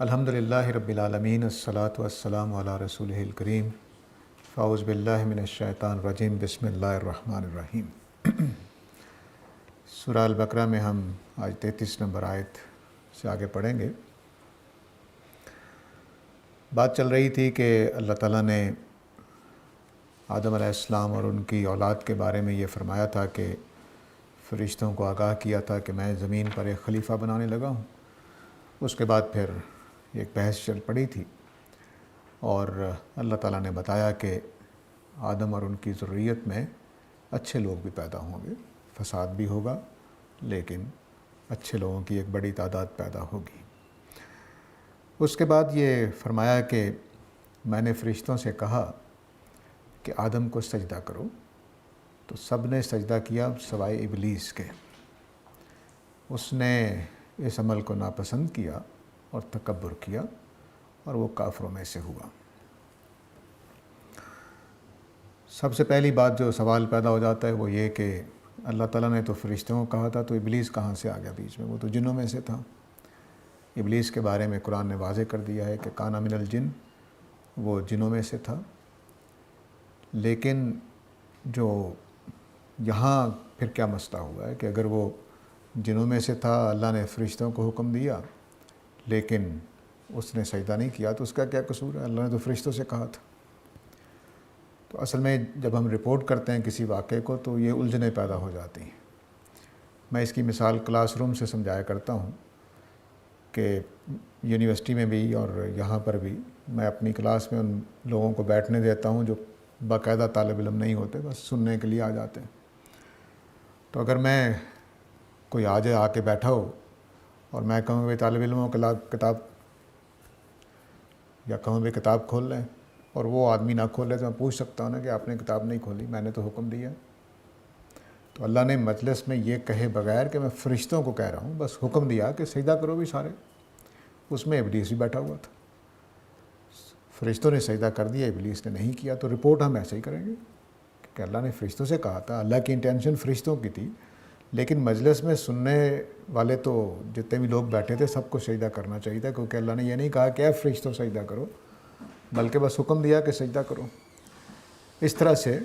الحمدللہ رب العالمین الصلاۃ والسلام علی رسولہ الکریم فاعوذ باللہ من الشیطان الرجیم بسم اللہ الرحمن الرحیم۔ سورہ البقرہ میں ہم آج 33 نمبر آیت سے آگے پڑھیں گے۔ بات چل رہی تھی کہ اللہ تعالیٰ نے آدم علیہ السلام اور ان کی اولاد کے بارے میں یہ فرمایا تھا کہ فرشتوں کو آگاہ کیا تھا کہ میں زمین پر ایک خلیفہ بنانے لگا ہوں۔ اس کے بعد پھر ایک بحث چل پڑی تھی اور اللہ تعالیٰ نے بتایا کہ آدم اور ان کی ذریت میں اچھے لوگ بھی پیدا ہوں گے، فساد بھی ہوگا لیکن اچھے لوگوں کی ایک بڑی تعداد پیدا ہوگی۔ اس کے بعد یہ فرمایا کہ میں نے فرشتوں سے کہا کہ آدم کو سجدہ کرو، تو سب نے سجدہ کیا سوائے ابلیس کے۔ اس نے اس عمل کو ناپسند کیا اور تکبر کیا اور وہ کافروں میں سے ہوا۔ سب سے پہلی بات جو سوال پیدا ہو جاتا ہے وہ یہ کہ اللہ تعالیٰ نے تو فرشتوں کو کہا تھا، تو ابلیس کہاں سے آ گیا بیچ میں؟ وہ تو جنوں میں سے تھا۔ ابلیس کے بارے میں قرآن نے واضح کر دیا ہے کہ کان من الجن، وہ جنوں میں سے تھا۔ لیکن جو یہاں پھر کیا مسئلہ ہوا ہے کہ اگر وہ جنوں میں سے تھا، اللہ نے فرشتوں کو حکم دیا لیکن اس نے سجدہ نہیں کیا، تو اس کا کیا قصور ہے؟ اللہ نے تو فرشتوں سے کہا تھا۔ تو اصل میں جب ہم رپورٹ کرتے ہیں کسی واقعے کو تو یہ الجھنیں پیدا ہو جاتی ہیں۔ میں اس کی مثال کلاس روم سے سمجھایا کرتا ہوں کہ یونیورسٹی میں بھی اور یہاں پر بھی میں اپنی کلاس میں ان لوگوں کو بیٹھنے دیتا ہوں جو باقاعدہ طالب علم نہیں ہوتے، بس سننے کے لیے آ جاتے ہیں۔ تو اگر میں کوئی آ کے بیٹھا ہو اور میں کہوں کہ طالب علموں کتاب یا کہوں بھی کتاب کھول لیں اور وہ آدمی نہ کھولے، تو میں پوچھ سکتا ہوں نا کہ آپ نے کتاب نہیں کھولی، میں نے تو حکم دیا۔ تو اللہ نے مجلس میں یہ کہے بغیر کہ میں فرشتوں کو کہہ رہا ہوں، بس حکم دیا کہ سجدہ کرو بھی سارے۔ اس میں ابلیس بھی بیٹھا ہوا تھا۔ فرشتوں نے سجدہ کر دیا، ابلیس نے نہیں کیا، تو رپورٹ ہم ایسے ہی کریں گے کہ اللہ نے فرشتوں سے کہا تھا۔ اللہ کی انٹینشن فرشتوں کی تھی، لیکن مجلس میں سننے والے تو جتنے بھی لوگ بیٹھے تھے سب کو سجدہ کرنا چاہیے تھا، کیونکہ اللہ نے یہ نہیں کہا کہ اے فرشتوں سجدہ کرو، بلکہ بس حکم دیا کہ سجدہ کرو۔ اس طرح سے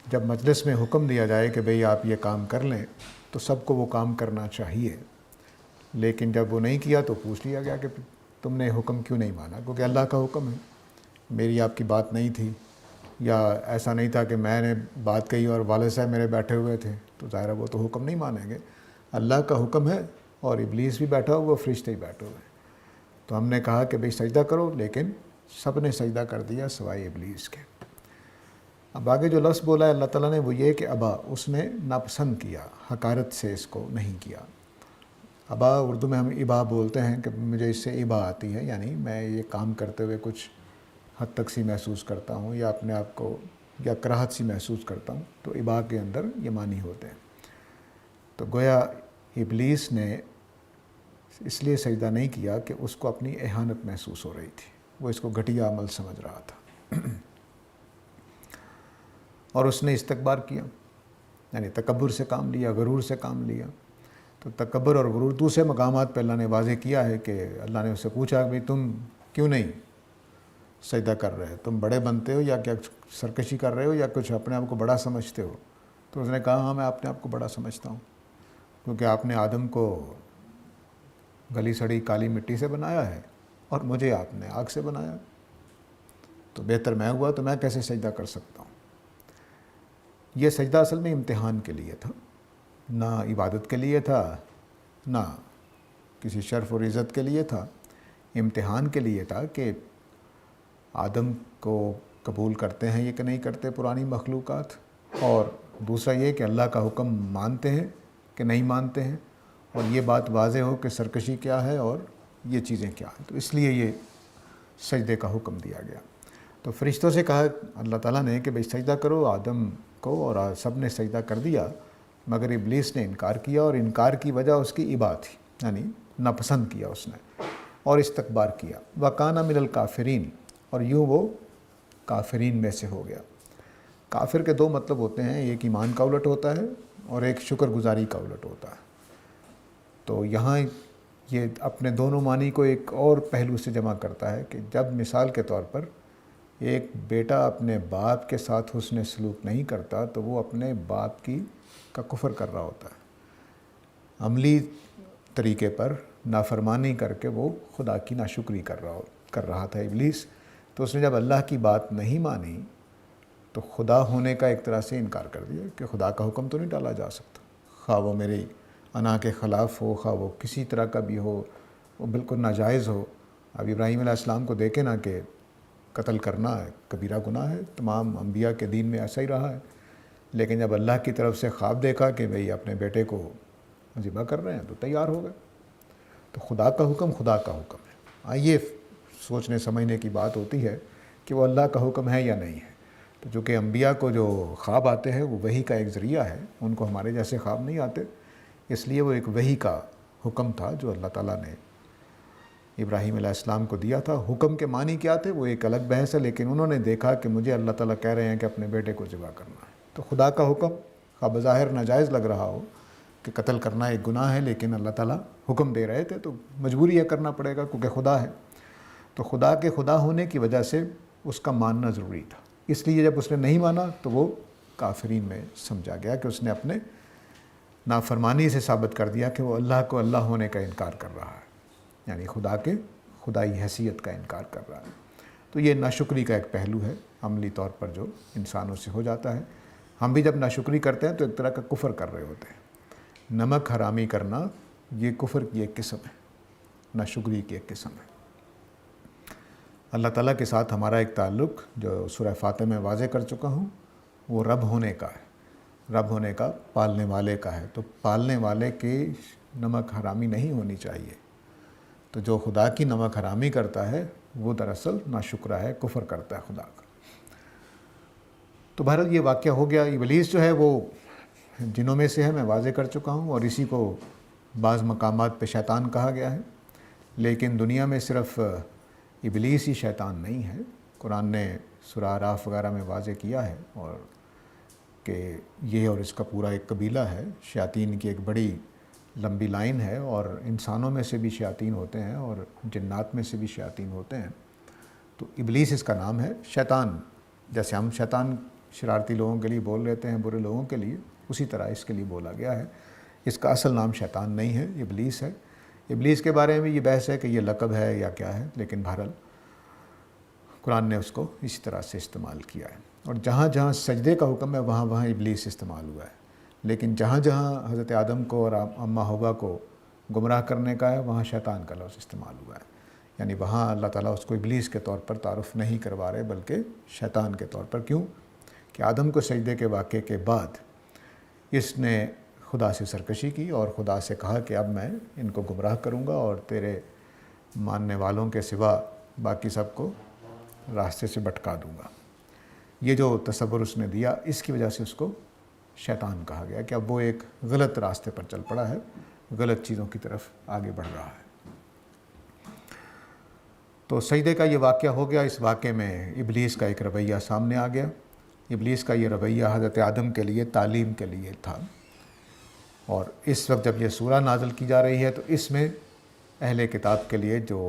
جب مجلس میں حکم دیا جائے کہ بھئی آپ یہ کام کر لیں تو سب کو وہ کام کرنا چاہیے، لیکن جب وہ نہیں کیا تو پوچھ لیا گیا کہ تم نے حکم کیوں نہیں مانا؟ کیونکہ اللہ کا حکم ہے، میری آپ کی بات نہیں تھی، یا ایسا نہیں تھا کہ میں نے بات کہی اور والد صاحب میرے بیٹھے ہوئے تھے، تو ظاہر ہے وہ تو حکم نہیں مانیں گے۔ اللہ کا حکم ہے اور ابلیس بھی بیٹھا ہوا، فرشتے ہی بیٹھے ہوئے۔ تو ہم نے کہا کہ بھئی سجدہ کرو، لیکن سب نے سجدہ کر دیا سوائے ابلیس کے۔ اب آگے جو لفظ بولا ہے اللہ تعالیٰ نے وہ یہ کہ ابا، اس نے ناپسند کیا، حقارت سے اس کو نہیں کیا۔ ابا اردو میں ہم ابا بولتے ہیں کہ مجھے اس سے ابا آتی ہے، یعنی میں یہ کام کرتے ہوئے کچھ حد تک سی محسوس کرتا ہوں یا اپنے آپ کو یا کراہت سی محسوس کرتا ہوں، تو ابا کے اندر یہ معنی ہوتے ہیں۔ تو گویا ابلیس نے اس لیے سجدہ نہیں کیا کہ اس کو اپنی اہانت محسوس ہو رہی تھی، وہ اس کو گھٹیا عمل سمجھ رہا تھا اور اس نے استکبار کیا، یعنی تکبر سے کام لیا، غرور سے کام لیا۔ تو تکبر اور غرور دوسرے مقامات پہ اللہ نے واضح کیا ہے کہ اللہ نے اس سے پوچھا کہ تم کیوں نہیں سجدہ کر رہے، تم بڑے بنتے ہو یا کیا سرکشی کر رہے ہو یا کچھ اپنے آپ کو بڑا سمجھتے ہو؟ تو اس نے کہا ہاں میں اپنے آپ کو بڑا سمجھتا ہوں، کیونکہ آپ نے آدم کو گلی سڑی کالی مٹی سے بنایا ہے اور مجھے آپ نے آگ سے بنایا، تو بہتر میں ہوا، تو میں کیسے سجدہ کر سکتا ہوں؟ یہ سجدہ اصل میں امتحان کے لیے تھا، نہ عبادت کے لیے تھا، نہ کسی شرف اور عزت کے لیے تھا۔ امتحان کے لیے تھا کہ آدم کو قبول کرتے ہیں یہ کہ نہیں کرتے پرانی مخلوقات، اور دوسرا یہ کہ اللہ کا حکم مانتے ہیں کہ نہیں مانتے ہیں، اور یہ بات واضح ہو کہ سرکشی کیا ہے اور یہ چیزیں کیا ہیں۔ تو اس لیے یہ سجدے کا حکم دیا گیا۔ تو فرشتوں سے کہا اللہ تعالیٰ نے کہ بھئی سجدہ کرو آدم کو، اور سب نے سجدہ کر دیا مگر ابلیس نے انکار کیا، اور انکار کی وجہ اس کی ابا تھی، یعنی ناپسند کیا اس نے اور استکبار کیا۔ وَكَانَ مِنَ الْكَافِرِينَ، اور یوں وہ کافرین میں سے ہو گیا۔ کافر کے دو مطلب ہوتے ہیں، ایک ایمان کا الٹ ہوتا ہے اور ایک شکر گزاری کا الٹ ہوتا ہے۔ تو یہاں یہ اپنے دونوں معنی کو ایک اور پہلو سے جمع کرتا ہے کہ جب مثال کے طور پر ایک بیٹا اپنے باپ کے ساتھ حسن سلوک نہیں کرتا تو وہ اپنے باپ کا کفر کر رہا ہوتا ہے، عملی طریقے پر نافرمانی کر کے وہ خدا کی ناشکری کر رہا تھا ابلیس۔ تو اس نے جب اللہ کی بات نہیں مانی تو خدا ہونے کا ایک طرح سے انکار کر دیا کہ خدا کا حکم تو نہیں ٹالا جا سکتا، خواہ وہ میری انا کے خلاف ہو، خواہ وہ کسی طرح کا بھی ہو، وہ بالکل ناجائز ہو۔ اب ابراہیم علیہ السلام کو دیکھیں نا کہ قتل کرنا ہے کبیرہ گناہ ہے، تمام انبیاء کے دین میں ایسا ہی رہا ہے، لیکن جب اللہ کی طرف سے خواب دیکھا کہ بھئی اپنے بیٹے کو ذبح کر رہے ہیں تو تیار ہو گئے۔ تو خدا کا حکم خدا کا حکم ہے۔ آئیے سوچنے سمجھنے کی بات ہوتی ہے کہ وہ اللہ کا حکم ہے یا نہیں ہے۔ تو چونکہ انبیاء کو جو خواب آتے ہیں وہ وحی کا ایک ذریعہ ہے، ان کو ہمارے جیسے خواب نہیں آتے، اس لیے وہ ایک وحی کا حکم تھا جو اللہ تعالیٰ نے ابراہیم علیہ السلام کو دیا تھا۔ حکم کے معنی کیا تھے وہ ایک الگ بحث ہے، لیکن انہوں نے دیکھا کہ مجھے اللہ تعالیٰ کہہ رہے ہیں کہ اپنے بیٹے کو ذبح کرنا ہے، تو خدا کا حکم خواہ بظاہر ناجائز لگ رہا ہو کہ قتل کرنا ایک گناہ ہے، لیکن اللہ تعالیٰ حکم دے رہے تھے تو مجبوری ہے کرنا پڑے گا کیونکہ خدا ہے۔ تو خدا کے خدا ہونے کی وجہ سے اس کا ماننا ضروری تھا، اس لیے جب اس نے نہیں مانا تو وہ کافرین میں سمجھا گیا کہ اس نے اپنے نافرمانی سے ثابت کر دیا کہ وہ اللہ کو اللہ ہونے کا انکار کر رہا ہے، یعنی خدا کے خدائی حیثیت کا انکار کر رہا ہے۔ تو یہ ناشکری کا ایک پہلو ہے عملی طور پر جو انسانوں سے ہو جاتا ہے۔ ہم بھی جب ناشکری کرتے ہیں تو ایک طرح کا کفر کر رہے ہوتے ہیں۔ نمک حرامی کرنا یہ کفر کی ایک قسم ہے، ناشکری کی ایک قسم ہے۔ اللہ تعالیٰ کے ساتھ ہمارا ایک تعلق جو سورہ فاتح میں واضح کر چکا ہوں وہ رب ہونے کا ہے، رب ہونے کا، پالنے والے کا ہے۔ تو پالنے والے کی نمک حرامی نہیں ہونی چاہیے۔ تو جو خدا کی نمک حرامی کرتا ہے وہ دراصل ناشکرہ ہے، کفر کرتا ہے خدا کا۔ تو بہرحال یہ واقعہ ہو گیا۔ ابلیس جو ہے وہ جنوں میں سے ہے، میں واضح کر چکا ہوں، اور اسی کو بعض مقامات پہ شیطان کہا گیا ہے، لیکن دنیا میں صرف ابلیس ہی شیطان نہیں ہے۔ قرآن نے سورہ اعراف وغیرہ میں واضح کیا ہے اور کہ یہ اور اس کا پورا ایک قبیلہ ہے، شیاطین کی ایک بڑی لمبی لائن ہے، اور انسانوں میں سے بھی شیاطین ہوتے ہیں اور جنات میں سے بھی شیاطین ہوتے ہیں۔ تو ابلیس اس کا نام ہے۔ شیطان، جیسے ہم شیطان شرارتی لوگوں کے لیے بول لیتے ہیں، برے لوگوں کے لیے، اسی طرح اس کے لیے بولا گیا ہے۔ اس کا اصل نام شیطان نہیں ہے، ابلیس ہے۔ ابلیس کے بارے میں یہ بحث ہے کہ یہ لقب ہے یا کیا ہے، لیکن بہرحال قرآن نے اس کو اسی طرح سے استعمال کیا ہے، اور جہاں جہاں سجدے کا حکم ہے وہاں وہاں ابلیس استعمال ہوا ہے، لیکن جہاں جہاں حضرت آدم کو اور اماں حوا کو گمراہ کرنے کا ہے وہاں شیطان کا لفظ استعمال ہوا ہے، یعنی وہاں اللہ تعالیٰ اس کو ابلیس کے طور پر تعارف نہیں کروا رہے بلکہ شیطان کے طور پر۔ کیوں کہ آدم کو سجدے کے واقعے کے بعد اس نے خدا سے سرکشی کی اور خدا سے کہا کہ اب میں ان کو گمراہ کروں گا اور تیرے ماننے والوں کے سوا باقی سب کو راستے سے بھٹکا دوں گا۔ یہ جو تصور اس نے دیا، اس کی وجہ سے اس کو شیطان کہا گیا کہ اب وہ ایک غلط راستے پر چل پڑا ہے، غلط چیزوں کی طرف آگے بڑھ رہا ہے۔ تو سجدے کا یہ واقعہ ہو گیا۔ اس واقعے میں ابلیس کا ایک رویہ سامنے آ گیا۔ ابلیس کا یہ رویہ حضرت آدم کے لیے تعلیم کے لیے تھا، اور اس وقت جب یہ سورہ نازل کی جا رہی ہے تو اس میں اہل کتاب کے لیے جو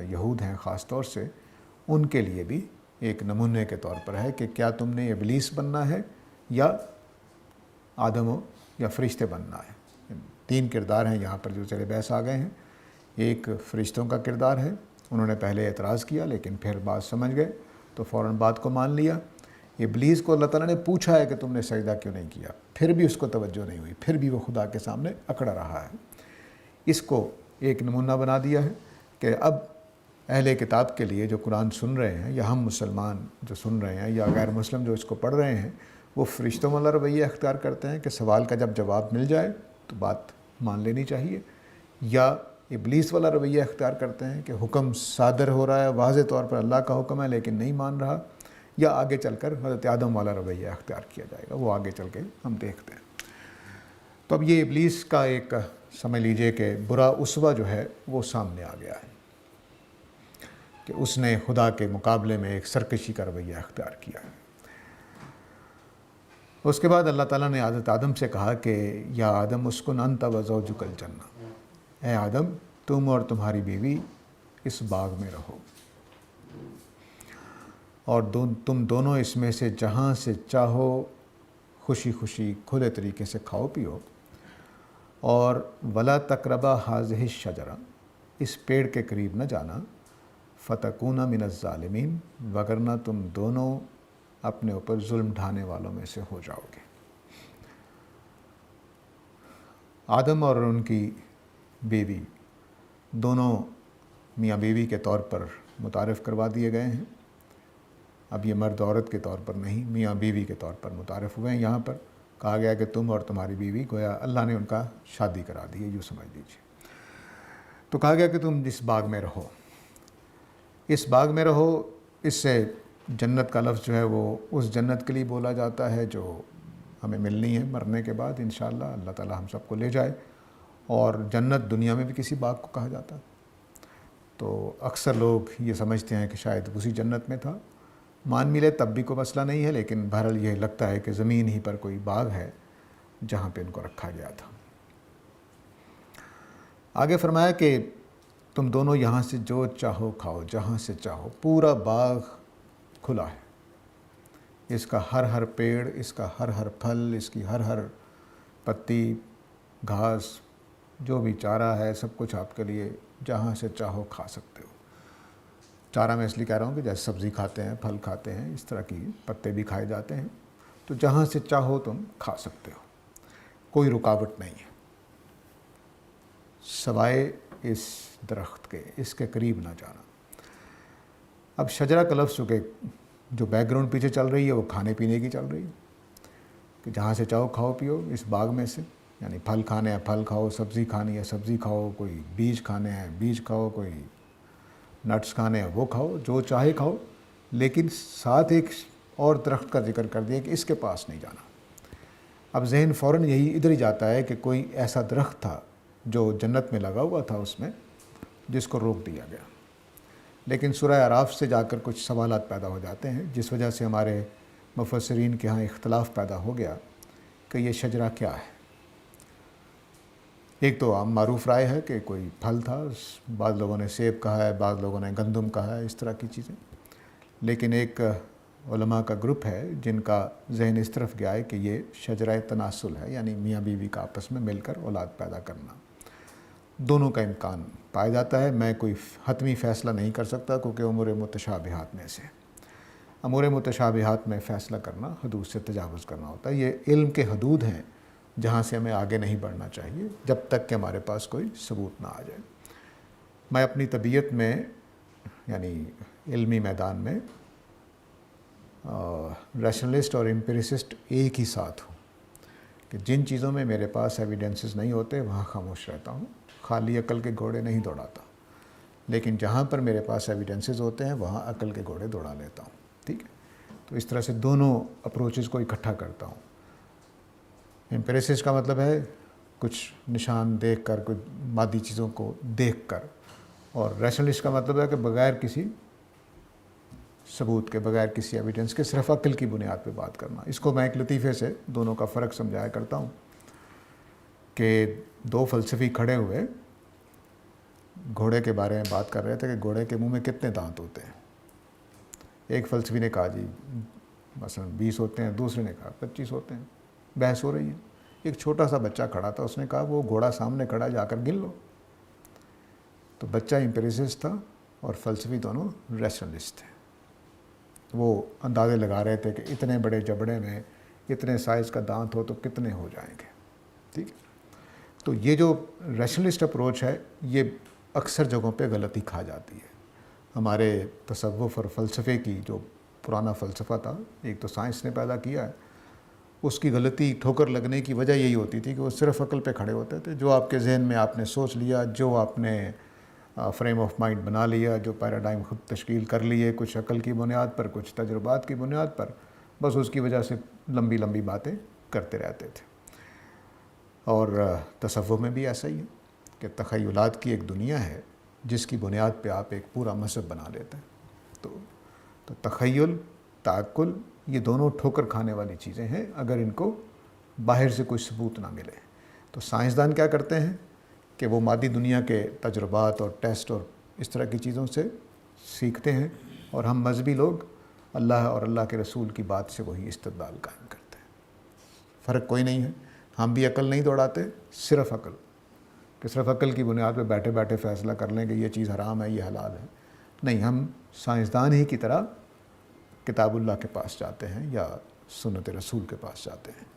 یہود ہیں خاص طور سے، ان کے لیے بھی ایک نمونے کے طور پر ہے کہ کیا تم نے ابلیس بننا ہے یا آدم یا فرشتے بننا ہے۔ تین کردار ہیں یہاں پر جو چلے بحث آ گئے ہیں۔ ایک فرشتوں کا کردار ہے، انہوں نے پہلے اعتراض کیا لیکن پھر بات سمجھ گئے تو فوراً بات کو مان لیا۔ ابلیس کو اللہ تعالیٰ نے پوچھا ہے کہ تم نے سجدہ کیوں نہیں کیا، پھر بھی اس کو توجہ نہیں ہوئی، پھر بھی وہ خدا کے سامنے اکڑا رہا ہے۔ اس کو ایک نمونہ بنا دیا ہے کہ اب اہل کتاب کے لیے جو قرآن سن رہے ہیں، یا ہم مسلمان جو سن رہے ہیں، یا غیر مسلم جو اس کو پڑھ رہے ہیں، وہ فرشتوں والا رویہ اختیار کرتے ہیں کہ سوال کا جب جواب مل جائے تو بات مان لینی چاہیے، یا ابلیس والا رویہ اختیار کرتے ہیں کہ حکم صادر ہو رہا ہے، واضح طور پر اللہ کا حکم ہے لیکن نہیں مان رہا، یا آگے چل کر حضرت آدم والا رویہ اختیار کیا جائے گا۔ وہ آگے چل کے ہم دیکھتے ہیں۔ تو اب یہ ابلیس کا ایک سمجھ لیجئے کہ برا اسوہ جو ہے وہ سامنے آ گیا ہے کہ اس نے خدا کے مقابلے میں ایک سرکشی کا رویہ اختیار کیا ہے۔ اس کے بعد اللہ تعالیٰ نے حضرت آدم سے کہا کہ یا آدم اسکن انت و زوجک الجنہ، اے آدم تم اور تمہاری بیوی اس باغ میں رہو اور تم دونوں اس میں سے جہاں سے چاہو خوشی خوشی کھلے طریقے سے کھاؤ پیو، اور ولا تقربا ہذہ الشجرہ، اس پیڑ کے قریب نہ جانا، فتکونا من الظالمین، وگرنہ تم دونوں اپنے اوپر ظلم ڈھانے والوں میں سے ہو جاؤ گے۔ آدم اور ان کی بیوی دونوں میاں بیوی کے طور پر متعارف کروا دیے گئے ہیں۔ اب یہ مرد عورت کے طور پر نہیں، میاں بیوی کے طور پر متعارف ہوئے ہیں۔ یہاں پر کہا گیا کہ تم اور تمہاری بیوی، گویا اللہ نے ان کا شادی کرا دی ہے، یوں سمجھ لیجیے۔ تو کہا گیا کہ تم اس باغ میں رہو، اس باغ میں رہو۔ اس سے جنت کا لفظ جو ہے وہ اس جنت کے لیے بولا جاتا ہے جو ہمیں ملنی ہے مرنے کے بعد انشاءاللہ، اللہ تعالی ہم سب کو لے جائے۔ اور جنت دنیا میں بھی کسی باغ کو کہا جاتا ہے، تو اکثر لوگ یہ سمجھتے ہیں کہ شاید اسی جنت میں تھا، مان ملے تب بھی کوئی مسئلہ نہیں ہے، لیکن بہرحال یہ لگتا ہے کہ زمین ہی پر کوئی باغ ہے جہاں پہ ان کو رکھا گیا تھا۔ آگے فرمایا کہ تم دونوں یہاں سے جو چاہو کھاؤ، جہاں سے چاہو، پورا باغ کھلا ہے، اس کا ہر پیڑ، اس کا ہر پھل، اس کی ہر پتی، گھاس، جو بھی چارہ ہے، سب کچھ آپ کے لیے جہاں سے چاہو کھا سکتے ہو۔ چارہ میں اس لیے کہہ رہا ہوں کہ جیسے سبزی کھاتے ہیں، پھل کھاتے ہیں، اس طرح کی پتے بھی کھائے جاتے ہیں، تو جہاں سے چاہو تم کھا سکتے ہو، کوئی رکاوٹ نہیں ہے، سوائے اس درخت کے، اس کے قریب نہ جانا۔ اب شجرہ کا لفظ چونکہ جو بیک گراؤنڈ پیچھے چل رہی ہے وہ کھانے پینے کی چل رہی ہے، کہ جہاں سے چاہو کھاؤ پیو اس باغ میں سے، یعنی پھل کھانے ہیں پھل کھاؤ، سبزی کھانی ہے سبزی کھاؤ، کوئی بیج کھانے ہیں بیج کھاؤ، کوئی نٹس کھانے ہیں وہ کھاؤ، جو چاہے کھاؤ، لیکن ساتھ ایک اور درخت کا ذکر کر دیا کہ اس کے پاس نہیں جانا۔ اب ذہن فوراً یہی ادھر ہی جاتا ہے کہ کوئی ایسا درخت تھا جو جنت میں لگا ہوا تھا اس میں، جس کو روک دیا گیا، لیکن سورہ اعراف سے جا کر کچھ سوالات پیدا ہو جاتے ہیں، جس وجہ سے ہمارے مفسرین کے ہاں اختلاف پیدا ہو گیا کہ یہ شجرہ کیا ہے۔ ایک تو عام معروف رائے ہے کہ کوئی پھل تھا، بعض لوگوں نے سیب کہا ہے، بعض لوگوں نے گندم کہا ہے، اس طرح کی چیزیں، لیکن ایک علماء کا گروپ ہے جن کا ذہن اس طرف گیا ہے کہ یہ شجرہ تناسل ہے، یعنی میاں بیوی کا آپس میں مل کر اولاد پیدا کرنا۔ دونوں کا امکان پایا جاتا ہے، میں کوئی حتمی فیصلہ نہیں کر سکتا کیونکہ امور متشابہات میں سے، امور متشابہات میں فیصلہ کرنا حدود سے تجاوز کرنا ہوتا ہے۔ یہ علم کے حدود ہیں جہاں سے ہمیں آگے نہیں بڑھنا چاہیے جب تک کہ ہمارے پاس کوئی ثبوت نہ آ جائے۔ میں اپنی طبیعت میں یعنی علمی میدان میں ریشنلسٹ اور امپیریسسٹ ایک ہی ساتھ ہوں، کہ جن چیزوں میں میرے پاس ایویڈنسز نہیں ہوتے وہاں خاموش رہتا ہوں، خالی عقل کے گھوڑے نہیں دوڑاتا، لیکن جہاں پر میرے پاس ایویڈنسز ہوتے ہیں وہاں عقل کے گھوڑے دوڑا لیتا ہوں، ٹھیک ہے؟ تو اس طرح سے دونوں اپروچز کو اکٹھا کرتا ہوں۔ امپیریسسٹ کا مطلب ہے کچھ نشان دیکھ کر، کچھ مادی چیزوں کو دیکھ کر، اور ریشنلسٹ کا مطلب ہے کہ بغیر کسی ثبوت کے، بغیر کسی ایویڈنس کے، صرف عقل کی بنیاد پہ بات کرنا۔ اس کو میں ایک لطیفے سے دونوں کا فرق سمجھایا کرتا ہوں کہ دو فلسفی کھڑے ہوئے گھوڑے کے بارے میں بات کر رہے تھے کہ گھوڑے کے منہ میں کتنے دانت ہوتے ہیں۔ ایک فلسفی نے کہا جی مثلا 20 ہوتے ہیں، دوسرے نے کہا 25 ہوتے ہیں، بحث ہو رہی ہے۔ ایک چھوٹا سا بچہ کھڑا تھا، اس نے کہا وہ گھوڑا سامنے کھڑا، جا کر گن لو۔ تو بچہ امپیریسسٹ تھا اور فلسفی دونوں ریشنلسٹ تھے، وہ اندازے لگا رہے تھے کہ اتنے بڑے جبڑے میں اتنے سائز کا دانت ہو تو کتنے ہو جائیں گے، ٹھیک ہے؟ تو یہ جو ریشنلسٹ اپروچ ہے یہ اکثر جگہوں پہ غلطی کھا جاتی ہے۔ ہمارے تصوف اور فلسفے کی جو پرانا فلسفہ تھا، ایک تو سائنس نے پیدا کیا ہے، اس کی غلطی ٹھوکر لگنے کی وجہ یہی ہوتی تھی کہ وہ صرف عقل پہ کھڑے ہوتے تھے۔ جو آپ کے ذہن میں آپ نے سوچ لیا، جو آپ نے فریم آف مائنڈ بنا لیا، جو پیراڈائم خود تشکیل کر لیے، کچھ عقل کی بنیاد پر، کچھ تجربات کی بنیاد پر، بس اس کی وجہ سے لمبی لمبی باتیں کرتے رہتے تھے۔ اور تصوف میں بھی ایسا ہی ہے کہ تخیلات کی ایک دنیا ہے جس کی بنیاد پہ آپ ایک پورا مذہب بنا لیتے ہیں۔ تو تخیل، تعقل، یہ دونوں ٹھوکر کھانے والی چیزیں ہیں اگر ان کو باہر سے کوئی ثبوت نہ ملے۔ تو سائنسدان کیا کرتے ہیں کہ وہ مادی دنیا کے تجربات اور ٹیسٹ اور اس طرح کی چیزوں سے سیکھتے ہیں، اور ہم مذہبی لوگ اللہ اور اللہ کے رسول کی بات سے وہی استدلال قائم کرتے ہیں۔ فرق کوئی نہیں ہے، ہم بھی عقل نہیں دوڑاتے، صرف عقل، کہ صرف عقل کی بنیاد پہ بیٹھے بیٹھے فیصلہ کر لیں کہ یہ چیز حرام ہے، یہ حلال ہے۔ نہیں، ہم سائنسدان ہی کی طرح کتاب اللہ کے پاس جاتے ہیں یا سنت رسول کے پاس جاتے ہیں۔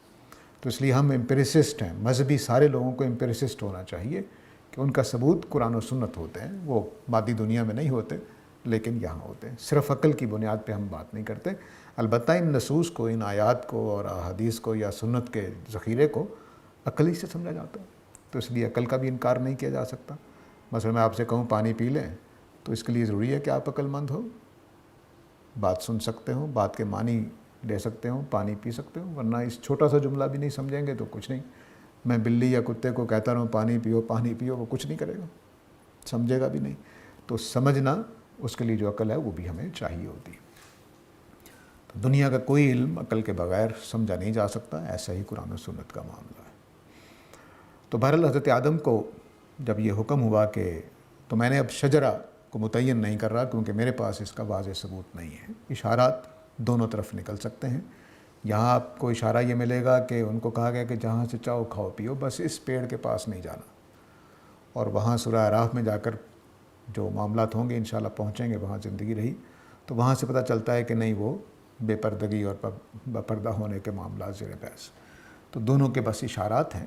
تو اس لیے ہم امپیریسسٹ ہیں، مذہبی سارے لوگوں کو امپیریسسٹ ہونا چاہیے کہ ان کا ثبوت قرآن و سنت ہوتے ہیں، وہ مادی دنیا میں نہیں ہوتے لیکن یہاں ہوتے ہیں۔ صرف عقل کی بنیاد پہ ہم بات نہیں کرتے، البتہ ان نصوص کو، ان آیات کو اور احادیث کو یا سنت کے ذخیرے کو عقل ہی سے سمجھا جاتا ہے، تو اس لیے عقل کا بھی انکار نہیں کیا جا سکتا۔ مثلا میں آپ سے کہوں پانی پی لیں، تو اس کے لیے ضروری ہے کہ آپ عقل مند ہو، بات سن سکتے ہوں، بات کے معنی لے سکتے ہوں، پانی پی سکتے ہوں، ورنہ اس چھوٹا سا جملہ بھی نہیں سمجھیں گے تو کچھ نہیں۔ میں بلی یا کتے کو کہتا رہوں پانی پیو، وہ کچھ نہیں کرے گا، سمجھے گا بھی نہیں۔ تو سمجھنا، اس کے لیے جو عقل ہے وہ بھی ہمیں چاہیے ہوتی ہے۔ تو دنیا کا کوئی علم عقل کے بغیر سمجھا نہیں جا سکتا، ایسا ہی قرآن و سنت کا معاملہ ہے۔ تو بہرحال حضرت آدم کو جب یہ حکم ہوا کہ، تو میں نے اب شجرہ کو متعین نہیں کر رہا کیونکہ میرے پاس اس کا واضح ثبوت نہیں ہے، اشارات دونوں طرف نکل سکتے ہیں۔ یہاں آپ کو اشارہ یہ ملے گا کہ ان کو کہا گیا کہ جہاں سے چاہو کھاؤ پیو، بس اس پیڑ کے پاس نہیں جانا، اور وہاں سورہ اعراف میں جا کر جو معاملات ہوں گے انشاءاللہ پہنچیں گے، وہاں زندگی رہی تو وہاں سے پتہ چلتا ہے کہ نہیں، وہ بے پردگی اور بپردہ ہونے کے معاملات زیر بحث۔ تو دونوں کے بس اشارات ہیں،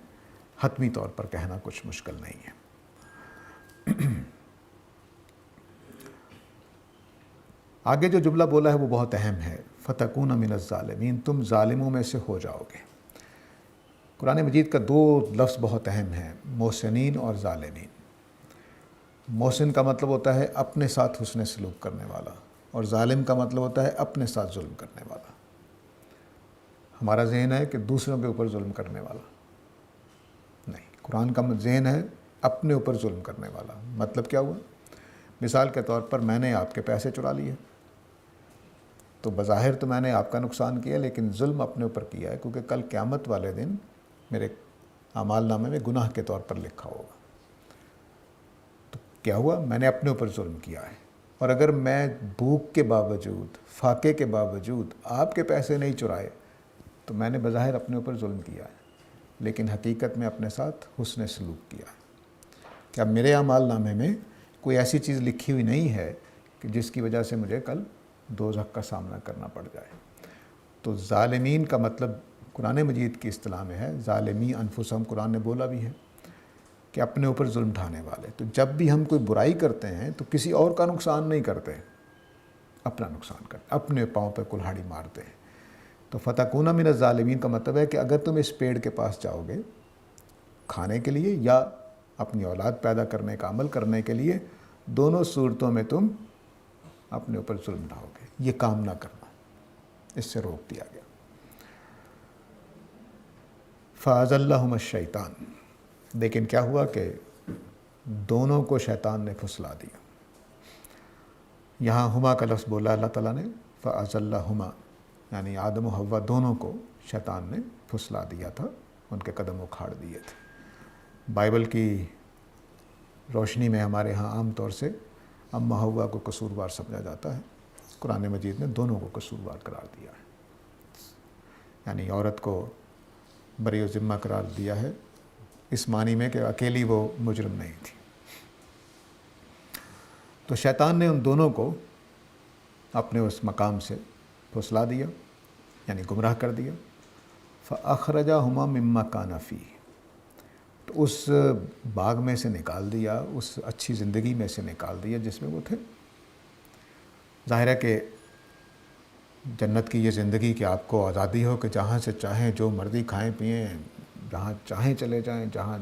حتمی طور پر کہنا کچھ مشکل نہیں ہے۔ آگے جو جملہ بولا ہے وہ بہت اہم ہے، فَتَكُونَ مِنَ الظَّالِمِينَ، تم ظالموں میں سے ہو جاؤ گے۔ قرآن مجید کا دو لفظ بہت اہم ہیں، محسنین اور ظالمین۔ محسن کا مطلب ہوتا ہے اپنے ساتھ حسن سلوک کرنے والا، اور ظالم کا مطلب ہوتا ہے اپنے ساتھ ظلم کرنے والا۔ ہمارا ذہن ہے کہ دوسروں کے اوپر ظلم کرنے والا، نہیں، قرآن کا ذہن ہے اپنے اوپر ظلم کرنے والا۔ مطلب کیا ہوا؟ مثال کے طور پر میں نے آپ کے پیسے چرا لیے، تو بظاہر تو میں نے آپ کا نقصان کیا، لیکن ظلم اپنے اوپر کیا ہے، کیونکہ کل قیامت والے دن میرے اعمال نامے میں گناہ کے طور پر لکھا ہوگا۔ تو کیا ہوا؟ میں نے اپنے اوپر ظلم کیا ہے۔ اور اگر میں بھوک کے باوجود، فاقے کے باوجود آپ کے پیسے نہیں چرائے، تو میں نے بظاہر اپنے اوپر ظلم کیا ہے، لیکن حقیقت میں اپنے ساتھ حسن سلوک کیا ہے۔ کہ اب میرے اعمال نامے میں کوئی ایسی چیز لکھی ہوئی نہیں ہے کہ جس کی وجہ سے مجھے کل دوزخ کا سامنا کرنا پڑ جائے۔ تو ظالمین کا مطلب قرآن مجید کی اصطلاح میں ہے ظالمی انفسہم، قرآن نے بولا بھی ہے کہ اپنے اوپر ظلم ڈھانے والے۔ تو جب بھی ہم کوئی برائی کرتے ہیں تو کسی اور کا نقصان نہیں کرتے، اپنا نقصان کرتے، اپنے پاؤں پہ کلہاڑی مارتے ہیں۔ تو فَتَكُونَ مِنَ الظَّالِمِينَ کا مطلب ہے کہ اگر تم اس پیڑ کے پاس جاؤ گے کھانے کے لیے یا اپنی اولاد پیدا کرنے کا عمل کرنے کے لیے، دونوں صورتوں میں تم اپنے اوپر ظلم ڈھاؤ گے، یہ کام نہ کرنا، اس سے روک دیا گیا۔ فَأَزَلَّهُمَا الشَّيْطَانُ، لیکن کیا ہوا کہ دونوں کو شیطان نے پھسلا دیا۔ یہاں ہما کا لفظ بولا اللہ تعالیٰ نے، فَأَزَلَّهُمَا، یعنی آدم و حوا دونوں کو شیطان نے پھسلا دیا تھا، ان کے قدم اکھاڑ دیے تھے۔ بائبل کی روشنی میں ہمارے ہاں عام طور سے اما حوا کو قصوروار سمجھا جاتا ہے، قرآن مجید نے دونوں کو قصوروار قرار دیا ہے، یعنی عورت کو بری ذمہ قرار دیا ہے، اس معنی میں کہ اکیلی وہ مجرم نہیں تھی۔ تو شیطان نے ان دونوں کو اپنے اس مقام سے پھسلا دیا، یعنی گمراہ کر دیا۔ فَأَخْرَجَهُمَا مِمَّا كَانَ فِيهِ، تو اس باغ میں سے نکال دیا، اس اچھی زندگی میں سے نکال دیا جس میں وہ تھے۔ ظاہر ہے کہ جنت کی یہ زندگی کہ آپ کو آزادی ہو کہ جہاں سے چاہیں جو مرضی کھائیں پئیں، جہاں چاہیں چلے جائیں، جہاں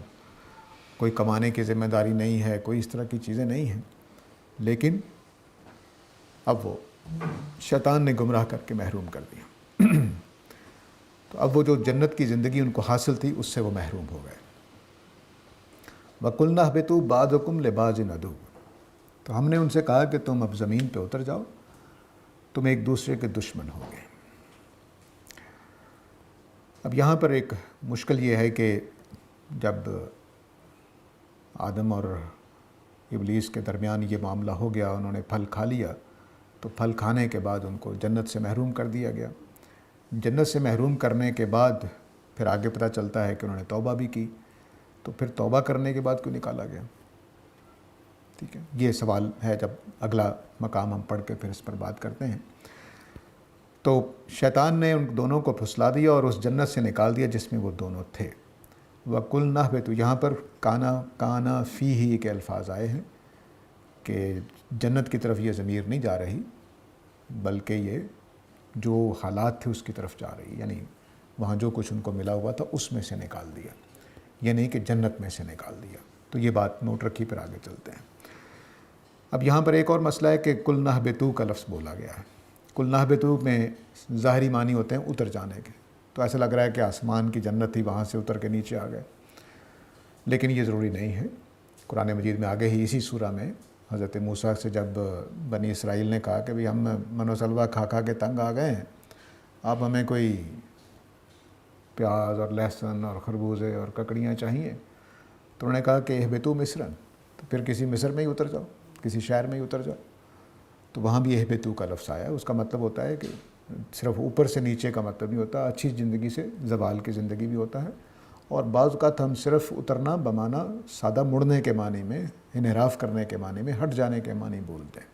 کوئی کمانے کی ذمہ داری نہیں ہے، کوئی اس طرح کی چیزیں نہیں ہیں، لیکن اب وہ شیطان نے گمراہ کر کے محروم کر دیا۔ تو اب وہ جو جنت کی زندگی ان کو حاصل تھی اس سے وہ محروم ہو گئے۔ وَقُلْنَا اهْبِطُوا بَعْضُكُمْ لِبَعْضٍ عَدُوٌّ، تو ہم نے ان سے کہا کہ تم اب زمین پہ اتر جاؤ، تم ایک دوسرے کے دشمن ہو گئے۔ اب یہاں پر ایک مشکل یہ ہے کہ جب آدم اور ابلیس کے درمیان یہ معاملہ ہو گیا، انہوں نے پھل کھا لیا، تو پھل کھانے کے بعد ان کو جنت سے محروم کر دیا گیا۔ جنت سے محروم کرنے کے بعد پھر آگے پتہ چلتا ہے کہ انہوں نے توبہ بھی کی، تو پھر توبہ کرنے کے بعد کیوں نکالا گیا؟ ٹھیک ہے، یہ سوال ہے، جب اگلا مقام ہم پڑھ کے پھر اس پر بات کرتے ہیں۔ تو شیطان نے ان دونوں کو پھسلا دیا اور اس جنت سے نکال دیا جس میں وہ دونوں تھے۔ وَقُلْنَا اهْبِطُوا، یہاں پر کانا فی ہی کے الفاظ آئے ہیں کہ جنت کی طرف یہ ضمیر نہیں جا رہی، بلکہ یہ جو حالات تھے اس کی طرف جا رہی، یعنی وہاں جو کچھ ان کو ملا ہوا تھا اس میں سے نکال دیا، یہ نہیں کہ جنت میں سے نکال دیا۔ تو یہ بات نوٹ رکھی، پھر آگے چلتے ہیں۔ اب یہاں پر ایک اور مسئلہ ہے کہ قُلْنَا اهْبِطُوا کا لفظ بولا گیا ہے۔ قُلْنَا اهْبِطُوا میں ظاہری معنی ہوتے ہیں اتر جانے کے، تو ایسا لگ رہا ہے کہ آسمان کی جنت تھی، وہاں سے اتر کے نیچے آ گئے، لیکن یہ ضروری نہیں ہے۔ قرآن مجید میں آگے ہی اسی سورہ میں حضرت موسیٰ سے جب بنی اسرائیل نے کہا کہ ہم من و سلوہ کھا کھا کے تنگ آ گئے ہیں، اب ہمیں کوئی پیاز اور لہسن اور خربوزے اور ککڑیاں چاہیے، تو انہوں نے کہا کہ اہبطوا مصرا، تو پھر کسی مصر میں ہی اتر جاؤ، کسی شہر میں ہی اتر جاؤ۔ تو وہاں بھی اہبطوا کا لفظ آیا، اس کا مطلب ہوتا ہے کہ صرف اوپر سے نیچے کا مطلب نہیں ہوتا، اچھی زندگی سے زوال کی زندگی بھی ہوتا ہے۔ اور بعض اوقات ہم صرف اترنا بمعنی سادہ مڑنے کے معنی میں، انحراف کرنے کے معنی میں، ہٹ جانے کے معنی بولتے ہیں۔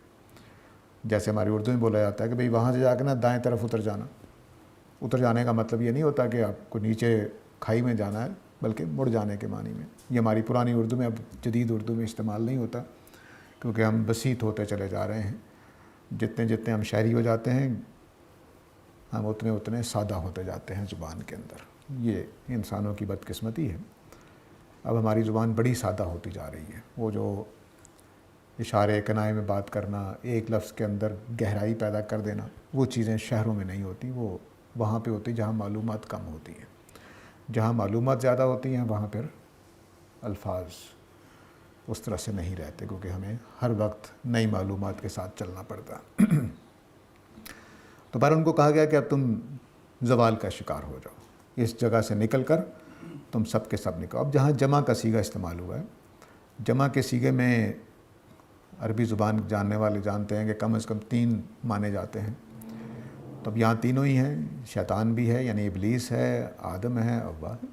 جیسے ہماری اردو میں بولا جاتا ہے کہ بھئی وہاں سے جا کے نا دائیں طرف اتر جانا۔ اتر جانے کا مطلب یہ نہیں ہوتا کہ آپ کو نیچے کھائی میں جانا ہے، بلکہ مڑ جانے کے معنی میں۔ یہ ہماری پرانی اردو میں، اب جدید اردو میں استعمال نہیں ہوتا، کیونکہ ہم بسیط ہوتے چلے جا رہے ہیں۔ جتنے جتنے ہم شہری ہو جاتے ہیں، ہم اتنے اتنے سادہ ہوتے جاتے ہیں زبان کے اندر۔ یہ انسانوں کی بدقسمتی ہے۔ اب ہماری زبان بڑی سادہ ہوتی جا رہی ہے۔ وہ جو اشارے کنائے میں بات کرنا، ایک لفظ کے اندر گہرائی پیدا کر دینا، وہ چیزیں شہروں میں نہیں ہوتی، وہ وہاں پہ ہوتی جہاں معلومات کم ہوتی ہیں۔ جہاں معلومات زیادہ ہوتی ہیں وہاں پھر الفاظ اس طرح سے نہیں رہتے، کیونکہ ہمیں ہر وقت نئی معلومات کے ساتھ چلنا پڑتا۔ تو پر ان کو کہا گیا کہ اب تم زوال کا شکار ہو جاؤ، اس جگہ سے نکل کر تم سب کے سب نکلو۔ اب جہاں جمع کا صیغہ استعمال ہوا ہے، جمع کے صیغے میں عربی زبان جاننے والے جانتے ہیں کہ کم از کم 3 مانے جاتے ہیں۔ تو اب یہاں تینوں ہی ہیں، شیطان بھی ہے یعنی ابلیس ہے، آدم ہے، حوا ہے،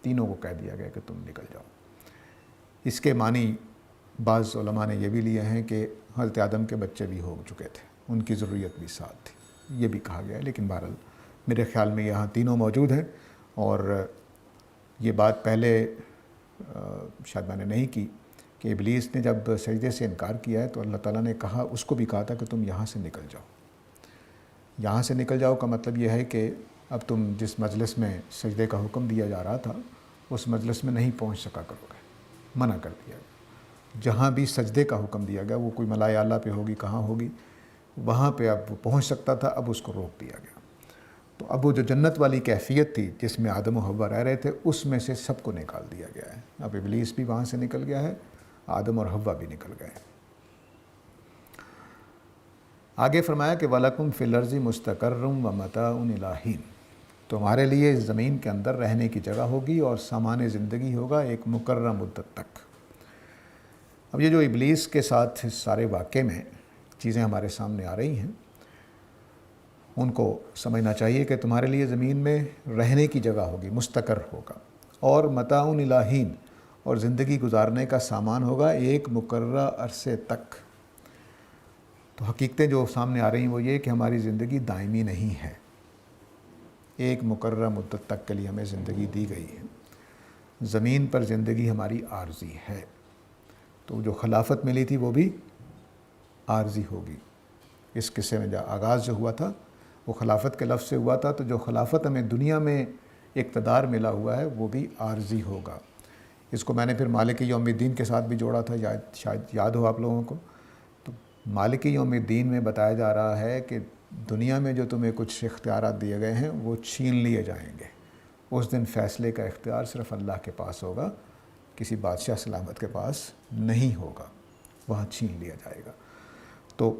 تینوں کو کہہ دیا گیا کہ تم نکل جاؤ۔ اس کے معنی بعض علماء نے یہ بھی لیے ہیں کہ حضرت آدم کے بچے بھی ہو چکے تھے، ان کی ضروریت بھی ساتھ تھی، یہ بھی کہا گیا ہے۔ لیکن بہرحال میرے خیال میں یہاں تینوں موجود ہیں، اور یہ بات پہلے شاید میں نے نہیں کی کہ ابلیس نے جب سجدے سے انکار کیا ہے تو اللہ تعالیٰ نے کہا، اس کو بھی کہا تھا کہ تم یہاں سے نکل جاؤ۔ یہاں سے نکل جاؤ کا مطلب یہ ہے کہ اب تم جس مجلس میں سجدے کا حکم دیا جا رہا تھا اس مجلس میں نہیں پہنچ سکا کرو گے، منع کر دیا گیا۔ جہاں بھی سجدے کا حکم دیا گیا، وہ کوئی ملائے اعلیٰ پہ ہوگی، کہاں ہوگی، وہاں پہ اب وہ پہنچ سکتا تھا، اب اس کو روک دیا گیا۔ تو اب وہ جو جنت والی کیفیت تھی جس میں آدم و حوا رہ رہے تھے، اس میں سے سب کو نکال دیا گیا ہے۔ اب ابلیس بھی وہاں سے نکل گیا ہے، آدم اور حوا بھی نکل گئے۔ آگے فرمایا کہ وَلَكُمْ فِي الْأَرْضِ مُسْتَقَرٌّ وَمَتَاعٌ إِلَىٰ حِينٍ، تمہارے لیے زمین کے اندر رہنے کی جگہ ہوگی اور سامان زندگی ہوگا ایک مقررہ مدت تک۔ اب یہ جو ابلیس کے ساتھ اس سارے واقعے میں چیزیں ہمارے سامنے آ رہی ہیں، ان کو سمجھنا چاہیے کہ تمہارے لیے زمین میں رہنے کی جگہ ہوگی، مستقر ہوگا، اور متاع الی حین، اور زندگی گزارنے کا سامان ہوگا ایک مقررہ عرصے تک۔ تو حقیقتیں جو سامنے آ رہی ہیں وہ یہ کہ ہماری زندگی دائمی نہیں ہے، ایک مقررہ مدت تک کے لیے ہمیں زندگی دی گئی ہے۔ زمین پر زندگی ہماری عارضی ہے، تو جو خلافت ملی تھی وہ بھی عارضی ہوگی۔ اس قصے میں جو آغاز جو ہوا تھا وہ خلافت کے لفظ سے ہوا تھا، تو جو خلافت ہمیں دنیا میں اقتدار ملا ہوا ہے وہ بھی عارضی ہوگا۔ اس کو میں نے پھر مالک یوم الدین کے ساتھ بھی جوڑا تھا، شاید یاد ہو آپ لوگوں کو۔ تو مالک یوم الدین میں بتایا جا رہا ہے کہ دنیا میں جو تمہیں کچھ اختیارات دیے گئے ہیں وہ چھین لیے جائیں گے۔ اس دن فیصلے کا اختیار صرف اللہ کے پاس ہوگا، کسی بادشاہ سلامت کے پاس نہیں ہوگا، وہاں چھین لیا جائے گا۔ تو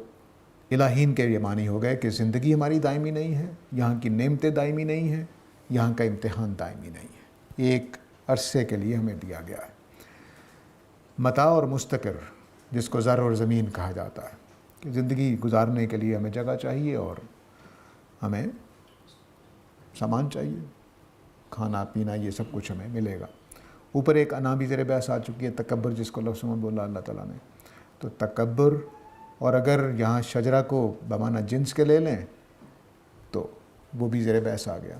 الہین کے یہ معنی ہو گئے کہ زندگی ہماری دائمی نہیں ہے، یہاں کی نعمتیں دائمی نہیں ہیں، یہاں کا امتحان دائمی نہیں ہے، ایک عرصے کے لیے ہمیں دیا گیا ہے۔ متاع اور مستقر، جس کو زر اور زمین کہا جاتا ہے، کہ زندگی گزارنے کے لیے ہمیں جگہ چاہیے اور ہمیں سامان چاہیے، کھانا پینا یہ سب کچھ ہمیں ملے گا۔ اوپر ایک انا بھی زیر بحث آ چکی ہے، تکبر، جس کو لفظ میں بولا اللہ تعالیٰ نے۔ تو تکبر، اور اگر یہاں شجرہ کو بمانہ جنس کے لے لیں تو وہ بھی زیر بحث آ گیا۔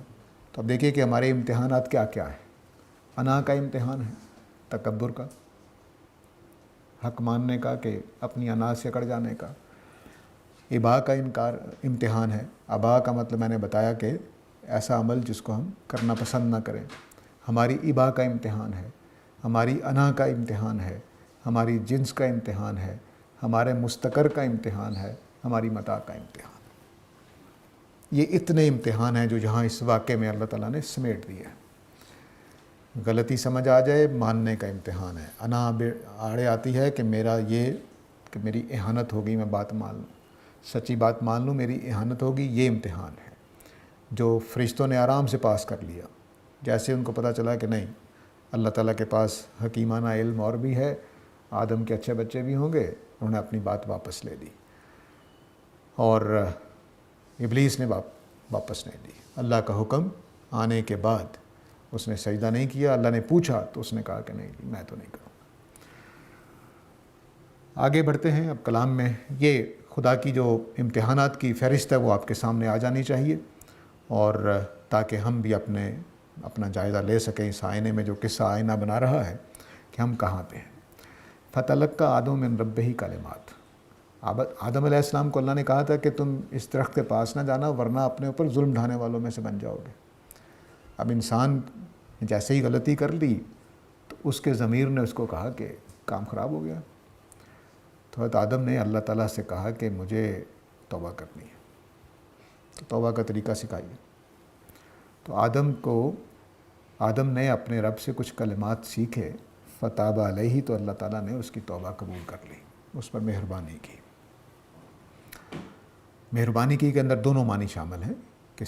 تو اب دیکھیے کہ ہمارے امتحانات کیا کیا ہیں۔ انا کا امتحان ہے، تکبر کا، حق ماننے کا کہ اپنی انا سے اکڑ جانے کا۔ ابا کا امتحان ہے۔ ابا کا مطلب میں نے بتایا کہ ایسا عمل جس کو ہم کرنا پسند نہ کریں۔ ہماری ابا کا امتحان ہے، ہماری انا کا امتحان ہے، ہماری جنس کا امتحان ہے، ہمارے مستقر کا امتحان ہے، ہماری متاع کا امتحان۔ یہ اتنے امتحان ہیں جو یہاں اس واقعے میں اللہ تعالیٰ نے سمیٹ دیے ہیں۔ غلطی سمجھ آ جائے، ماننے کا امتحان ہے۔ انا آڑے آتی ہے کہ میرا یہ کہ میری اہانت ہوگی، میں بات مان لوں، سچی بات مان لوں، میری اہانت ہوگی، یہ امتحان ہے جو فرشتوں نے آرام سے پاس کر لیا۔ جیسے ان کو پتہ چلا کہ نہیں، اللہ تعالیٰ کے پاس حکیمانہ علم اور بھی ہے، آدم کے اچھے بچے بھی ہوں گے، انہوں نے اپنی بات واپس لے لی، اور ابلیس نے واپس نہیں لی۔ اللہ کا حکم آنے کے بعد اس نے سجدہ نہیں کیا۔ اللہ نے پوچھا تو اس نے کہا کہ نہیں، میں تو نہیں کروں۔ آگے بڑھتے ہیں اب کلام میں۔ یہ خدا کی جو امتحانات کی فہرست ہے وہ آپ کے سامنے آ جانی چاہیے، اور تاکہ ہم بھی اپنا جائزہ لے سکیں اس آئینے میں جو قصہ آئینہ بنا رہا ہے کہ ہم کہاں پہ ہیں۔ فَتَلَقَّىٰ آدَمُ مِن رَبِّهِ کَلِمَاتٍ۔ آدم علیہ السلام کو اللہ نے کہا تھا کہ تم اس درخت کے پاس نہ جانا ورنہ اپنے اوپر ظلم ڈھانے والوں میں سے بن جاؤ گے۔ اب انسان جیسے ہی غلطی کر لی تو اس کے ضمیر نے اس کو کہا کہ کام خراب ہو گیا۔ تو حضرت آدم نے اللہ تعالیٰ سے کہا کہ مجھے توبہ کرنی ہے، تو توبہ کا طریقہ سکھائیے۔ تو آدم نے اپنے رب سے کچھ کلمات سیکھے، فتاب علیہ، تو اللہ تعالیٰ نے اس کی توبہ قبول کر لی، اس پر مہربانی کی۔ مہربانی کی کے اندر دونوں معنی شامل ہیں کہ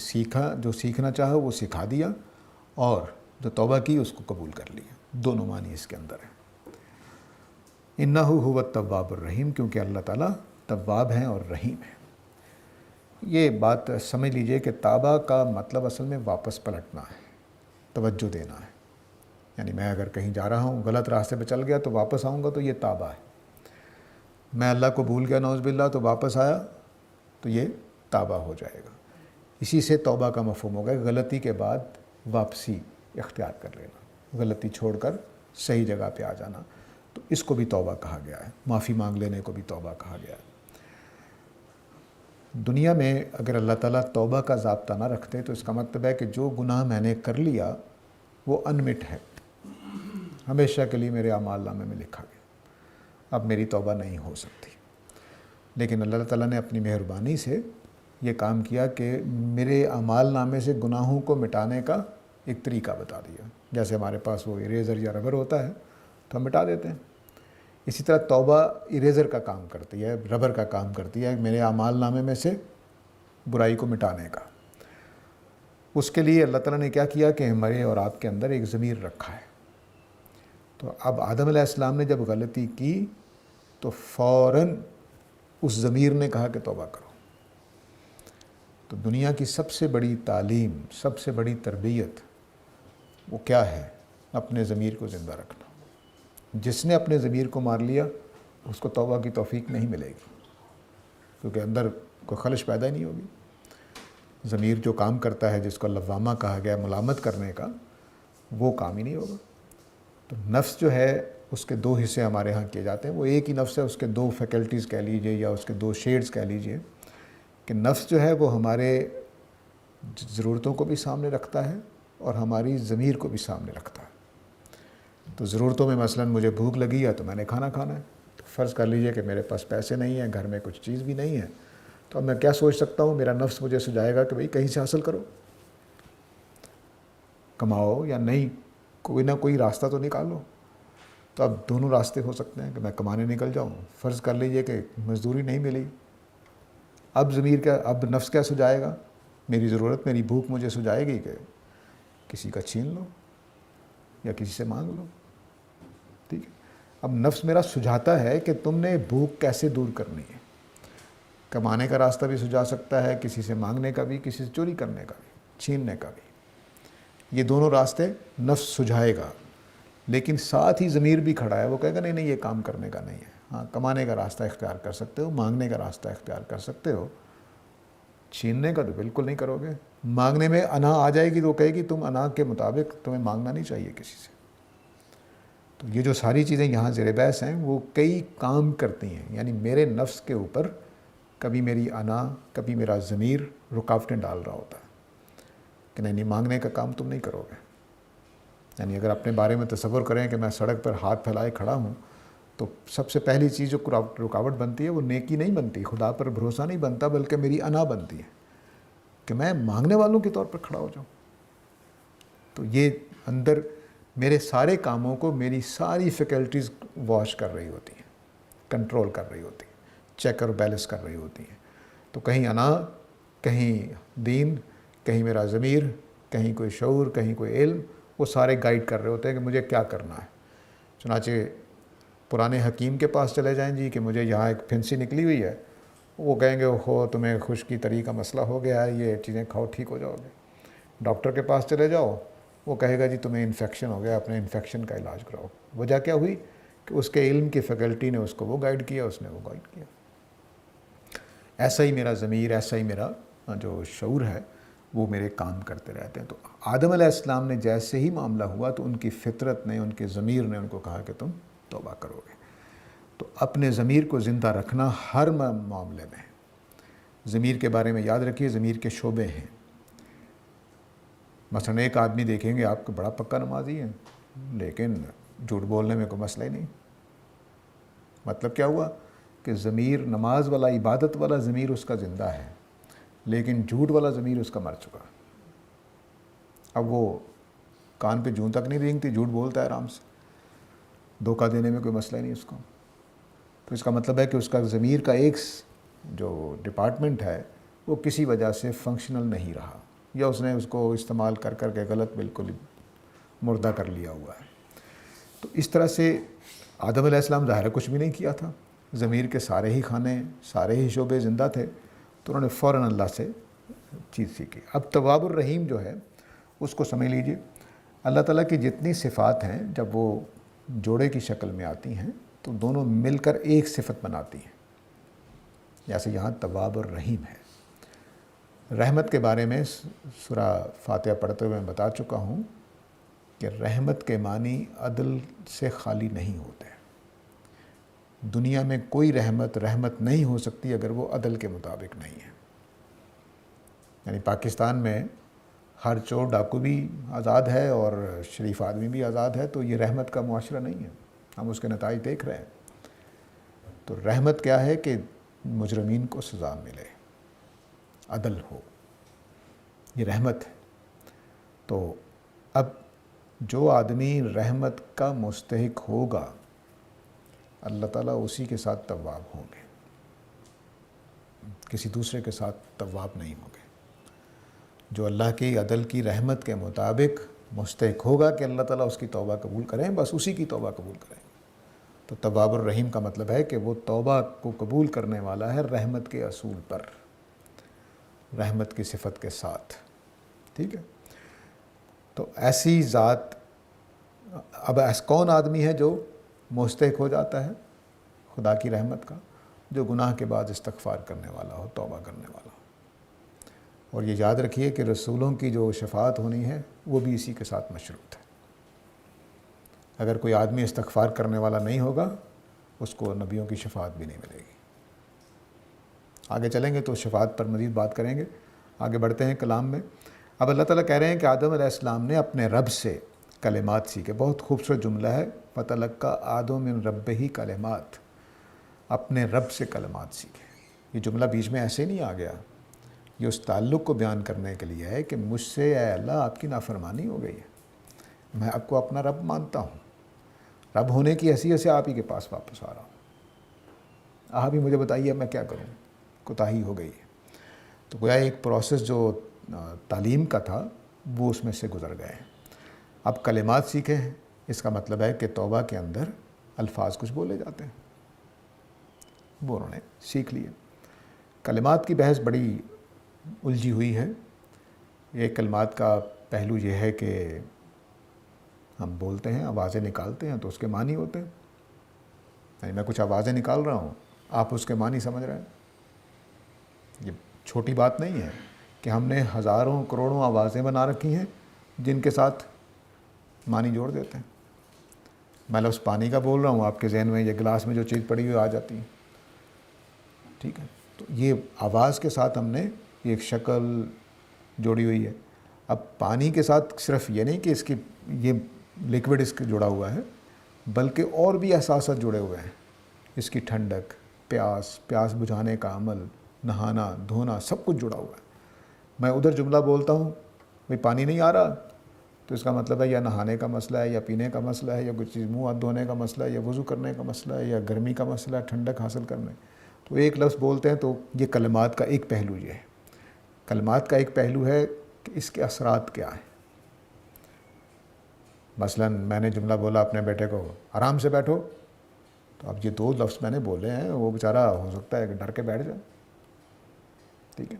جو سیکھنا چاہو وہ سکھا دیا، اور جو توبہ کی اس کو قبول کر لیا۔ دونوں معنی اس کے اندر ہیں۔ انہ هو التواب الرحیم، کیونکہ اللہ تعالیٰ تواب ہیں اور رحیم ہیں۔ یہ بات سمجھ لیجئے کہ تابہ کا مطلب اصل میں واپس پلٹنا ہے، توجہ دینا ہے۔ یعنی میں اگر کہیں جا رہا ہوں، غلط راستے پہ چل گیا تو واپس آؤں گا تو یہ تابہ ہے۔ میں اللہ کو بھول گیا نعوذ باللہ تو واپس آیا تو یہ تابہ ہو جائے گا۔ اسی سے توبہ کا مفہوم ہوگا، غلطی کے بعد واپسی اختیار کر لینا، غلطی چھوڑ کر صحیح جگہ پہ آ جانا، تو اس کو بھی توبہ کہا گیا ہے۔ معافی مانگ لینے کو بھی توبہ کہا گیا ہے۔ دنیا میں اگر اللہ تعالیٰ توبہ کا ضابطہ نہ رکھتے تو اس کا مطلب ہے کہ جو گناہ میں نے کر لیا وہ انمٹ ہے، ہمیشہ کے لیے میرے اعمال نامے میں لکھا گیا، اب میری توبہ نہیں ہو سکتی۔ لیکن اللہ تعالیٰ نے اپنی مہربانی سے یہ کام کیا کہ میرے اعمال نامے سے گناہوں کو مٹانے کا ایک طریقہ بتا دیا۔ جیسے ہمارے پاس وہ اریزر یا ربر ہوتا ہے تو ہم مٹا دیتے ہیں، اسی طرح توبہ اریزر کا کام کرتی ہے، ربر کا کام کرتی ہے، میرے اعمال نامے میں سے برائی کو مٹانے کا۔ اس کے لیے اللہ تعالیٰ نے کیا کیا کہ ہمارے اور آپ کے اندر ایک ضمیر رکھا ہے۔ تو اب آدم علیہ السلام نے جب غلطی کی تو فوراً اس ضمیر نے کہا کہ توبہ کرو۔ تو دنیا کی سب سے بڑی تعلیم، سب سے بڑی تربیت وہ کیا ہے؟ اپنے ضمیر کو زندہ رکھنا۔ جس نے اپنے ضمیر کو مار لیا اس کو توبہ کی توفیق نہیں ملے گی، کیونکہ اندر کوئی خلش پیدا ہی نہیں ہوگی۔ ضمیر جو کام کرتا ہے، جس کو لوامہ کہا گیا ملامت کرنے کا، وہ کام ہی نہیں ہوگا۔ تو نفس جو ہے اس کے دو حصے ہمارے ہاں کیے جاتے ہیں، وہ ایک ہی نفس ہے، اس کے دو فیکلٹیز کہہ لیجئے یا اس کے دو شیڈز کہہ لیجئے، کہ نفس جو ہے وہ ہمارے ضرورتوں کو بھی سامنے رکھتا ہے اور ہماری ضمیر کو بھی سامنے رکھتا ہے۔ تو ضرورتوں میں مثلاً مجھے بھوک لگی ہے تو میں نے کھانا کھانا ہے، تو فرض کر لیجئے کہ میرے پاس پیسے نہیں ہیں، گھر میں کچھ چیز بھی نہیں ہے، تو اب میں کیا سوچ سکتا ہوں؟ میرا نفس مجھے سجائے گا کہ بھئی کہیں سے حاصل کرو، کماؤ یا نہیں، کوئی نہ کوئی راستہ تو نکالو۔ تو اب دونوں راستے ہو سکتے ہیں کہ میں کمانے نکل جاؤں، فرض کر لیجئے کہ مزدوری نہیں ملی، اب نفس کیا سجائے گا؟ میری ضرورت، میری بھوک مجھے سجائے گی کہ کسی کا چھین لو یا کسی سے مانگ لو، ٹھیک ہے۔ اب نفس میرا سجھاتا ہے کہ تم نے بھوک کیسے دور کرنی ہے. کمانے کا راستہ بھی سجھا سکتا ہے, کسی سے مانگنے کا بھی, کسی سے چوری کرنے کا بھی, چھیننے کا بھی. یہ دونوں راستے نفس سجھائے گا, لیکن ساتھ ہی ضمیر بھی کھڑا ہے, وہ کہے گا نہیں نہیں یہ کام کرنے کا نہیں ہے. ہاں, کمانے کا راستہ اختیار کر سکتے ہو, مانگنے کا راستہ اختیار کر سکتے ہو, چھیننے کا تو بالکل نہیں کرو گے. مانگنے میں انا آ جائے گی تو وہ کہے گی تم انا کے مطابق تمہیں مانگنا نہیں چاہیے کسی سے. تو یہ جو ساری چیزیں یہاں زیر بحث ہیں وہ کئی کام کرتی ہیں, یعنی میرے نفس کے اوپر کبھی میری انا, کبھی میرا ضمیر رکاوٹیں ڈال رہا ہوتا ہے کہ نہیں مانگنے کا کام تم نہیں کرو گے. یعنی اگر اپنے بارے میں تصور کریں کہ میں سڑک پر ہاتھ پھیلائے کھڑا ہوں, تو سب سے پہلی چیز جو رکاوٹ بنتی ہے وہ نیکی نہیں بنتی, خدا پر بھروسہ نہیں بنتا, بلکہ میری انا بنتی ہے کہ میں مانگنے والوں کے طور پر کھڑا ہو جاؤں. تو یہ اندر میرے سارے کاموں کو میری ساری فیکلٹیز واش کر رہی ہوتی ہیں, کنٹرول کر رہی ہوتی ہیں, چیک اور بیلنس کر رہی ہوتی ہیں. تو کہیں انا, کہیں دین, کہیں میرا ضمیر, کہیں کوئی شعور, کہیں کوئی علم, وہ سارے گائیڈ کر رہے ہوتے ہیں کہ مجھے کیا کرنا ہے. چنانچہ پرانے حکیم کے پاس چلے جائیں جی کہ مجھے یہاں ایک پھنسی نکلی ہوئی ہے, وہ کہیں گے ہو تمہیں خشکی طری کا مسئلہ ہو گیا ہے, یہ چیزیں کھاؤ ٹھیک ہو جاؤ گے. ڈاکٹر کے پاس چلے جاؤ, وہ کہے گا جی تمہیں انفیکشن ہو گیا, اپنے انفیکشن کا علاج کراؤ. وجہ کیا ہوئی کہ اس کے علم کی فیکلٹی نے اس کو وہ گائیڈ کیا, اس نے وہ گائیڈ کیا. ایسا ہی میرا ضمیر, ایسا ہی میرا جو شعور ہے وہ میرے کام کرتے رہتے ہیں. تو آدم علیہ السلام نے جیسے ہی معاملہ ہوا تو ان کی فطرت نے, ان کے ضمیر نے ان کو کہا کہ تم توبہ کرو گے. تو اپنے ضمیر کو زندہ رکھنا ہر معاملے میں. ضمیر کے بارے میں یاد رکھیے, ضمیر کے شعبے ہیں. مثلا ایک آدمی دیکھیں گے آپ کو بڑا پکا نمازی ہے, لیکن جھوٹ بولنے میں کوئی مسئلہ ہی نہیں. مطلب کیا ہوا کہ ضمیر, نماز والا, عبادت والا ضمیر اس کا زندہ ہے, لیکن جھوٹ والا ضمیر اس کا مر چکا. اب وہ کان پہ جوں تک نہیں رینگتی, جھوٹ بولتا ہے آرام سے, دھوکہ دینے میں کوئی مسئلہ ہی نہیں اس کو. تو اس کا مطلب ہے کہ اس کا ضمیر کا ایک جو ڈپارٹمنٹ ہے وہ کسی وجہ سے فنکشنل نہیں رہا, یا اس نے اس کو استعمال کر کر کے غلط بالکل مردہ کر لیا ہوا ہے. تو اس طرح سے آدم علیہ السلام ظاہر کچھ بھی نہیں کیا تھا, ضمیر کے سارے ہی کھانے, سارے ہی شعبے زندہ تھے, تو انہوں نے فوراً اللہ سے چیز سیکھی. اب تواب الرحیم جو ہے اس کو سمجھ لیجئے. اللہ تعالیٰ کی جتنی صفات ہیں جب وہ جوڑے کی شکل میں آتی ہیں تو دونوں مل کر ایک صفت بناتی ہیں. جیسے یہاں تواب الرحیم ہے. رحمت کے بارے میں سورہ فاتحہ پڑھتے ہوئے میں بتا چکا ہوں کہ رحمت کے معنی عدل سے خالی نہیں ہوتے. دنیا میں کوئی رحمت نہیں ہو سکتی اگر وہ عدل کے مطابق نہیں ہے. یعنی پاکستان میں ہر چور ڈاکو بھی آزاد ہے اور شریف آدمی بھی آزاد ہے, تو یہ رحمت کا معاشرہ نہیں ہے. ہم اس کے نتائج دیکھ رہے ہیں. تو رحمت کیا ہے کہ مجرمین کو سزا ملے, عدل ہو, یہ رحمت ہے. تو اب جو آدمی رحمت کا مستحق ہوگا اللہ تعالیٰ اسی کے ساتھ تواب ہوں گے, کسی دوسرے کے ساتھ تواب نہیں ہوں گے. جو اللہ کی عدل کی رحمت کے مطابق مستحق ہوگا کہ اللہ تعالیٰ اس کی توبہ قبول کریں, بس اسی کی توبہ قبول کریں. تو تواب الرحیم کا مطلب ہے کہ وہ توبہ کو قبول کرنے والا ہے رحمت کے اصول پر, رحمت کی صفت کے ساتھ. ٹھیک ہے. تو ایسی ذات, اب کون آدمی ہے جو مستحق ہو جاتا ہے خدا کی رحمت کا؟ جو گناہ کے بعد استغفار کرنے والا ہو, توبہ کرنے والا ہو. اور یہ یاد رکھیے کہ رسولوں کی جو شفاعت ہونی ہے وہ بھی اسی کے ساتھ مشروط ہے. اگر کوئی آدمی استغفار کرنے والا نہیں ہوگا اس کو نبیوں کی شفاعت بھی نہیں ملے گی. آگے چلیں گے تو شفاعت پر مزید بات کریں گے. آگے بڑھتے ہیں کلام میں. اب اللہ تعالیٰ کہہ رہے ہیں کہ آدم علیہ السلام نے اپنے رب سے کلمات سیکھے. بہت خوبصورت جملہ ہے, فَتَلَقَّىٰ آدَمُ مِن رَبِّهِ کلمات, اپنے رب سے کلمات سیکھے. یہ جملہ بیچ میں ایسے نہیں آ گیا, یہ اس تعلق کو بیان کرنے کے لیے ہے کہ مجھ سے اے اللہ آپ کی نافرمانی ہو گئی ہے, میں آپ کو اپنا رب مانتا ہوں, رب ہونے کی حیثیت سے آپ ہی کے پاس واپس آ رہا ہوں, آپ ہی مجھے بتائیے میں کیا کروں, کوتاہی ہو گئی ہے. تو گویا ایک پروسیس جو تعلیم کا تھا وہ اس میں سے گزر گئے ہیں. اب کلمات سیکھے ہیں, اس کا مطلب ہے کہ توبہ کے اندر الفاظ کچھ بولے جاتے ہیں، وہ انہوں نے سیکھ لیے۔ کلمات کی بحث بڑی الجھی ہوئی ہے۔ یہ کلمات کا پہلو یہ ہے کہ ہم بولتے ہیں، آوازیں نکالتے ہیں تو اس کے معنی ہوتے ہیں، یعنی میں کچھ آوازیں نکال رہا ہوں، آپ اس کے معنی سمجھ رہے ہیں۔ یہ چھوٹی بات نہیں ہے کہ ہم نے ہزاروں کروڑوں آوازیں بنا رکھی ہیں جن کے ساتھ معنی جوڑ دیتے ہیں۔ میں لفظ پانی کا بول رہا ہوں، آپ کے ذہن میں یہ گلاس میں جو چیز پڑی ہوئی آ جاتی ہے، ٹھیک ہے۔ تو یہ آواز کے ساتھ ہم نے ایک شکل جوڑی ہوئی ہے۔ اب پانی کے ساتھ صرف یہ نہیں کہ اس کی یہ لیکوڈ اس کے جڑا ہوا ہے، بلکہ اور بھی احساسات جڑے ہوئے ہیں، اس کی ٹھنڈک، پیاس بجھانے کا عمل، نہانا دھونا، سب کچھ جڑا ہوا ہے۔ میں ادھر جملہ بولتا ہوں بھئی پانی نہیں آ رہا، تو اس کا مطلب ہے یا نہانے کا مسئلہ ہے، یا پینے کا مسئلہ ہے، یا کچھ چیز منہ ہاتھ دھونے کا مسئلہ ہے، یا وضو کرنے کا مسئلہ ہے، یا گرمی کا مسئلہ ہے، ٹھنڈک حاصل کرنے۔ تو ایک لفظ بولتے ہیں تو یہ کلمات کا ایک پہلو یہ ہے۔ کلمات کا ایک پہلو ہے کہ اس کے اثرات کیا ہیں۔ مثلا میں نے جملہ بولا اپنے بیٹے کو آرام سے بیٹھو، تو اب یہ دو لفظ میں نے بولے ہیں، وہ بیچارہ ہو سکتا ہے کہ ڈر کے بیٹھ جائے، ٹھیک ہے۔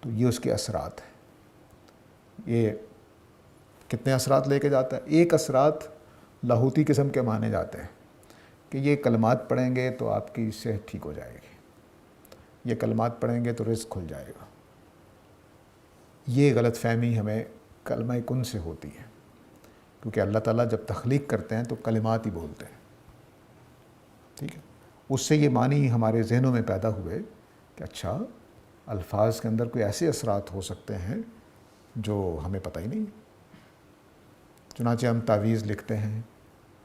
تو یہ اس کے اثرات ہیں۔ یہ کتنے اثرات لے کے جاتا ہے؟ ایک اثرات لاہوتی قسم کے مانے جاتے ہیں کہ یہ کلمات پڑھیں گے تو آپ کی صحت ٹھیک ہو جائے گی، یہ کلمات پڑھیں گے تو رزق کھل جائے گا۔ یہ غلط فہمی ہمیں کلمہ کن سے ہوتی ہے، کیونکہ اللہ تعالیٰ جب تخلیق کرتے ہیں تو کلمات ہی بولتے ہیں، ٹھیک ہے۔ اس سے یہ معنی ہمارے ذہنوں میں پیدا ہوئے کہ اچھا الفاظ کے اندر کوئی ایسے اثرات ہو سکتے ہیں جو ہمیں پتہ ہی نہیں۔ چنانچہ ہم تعویذ لکھتے ہیں،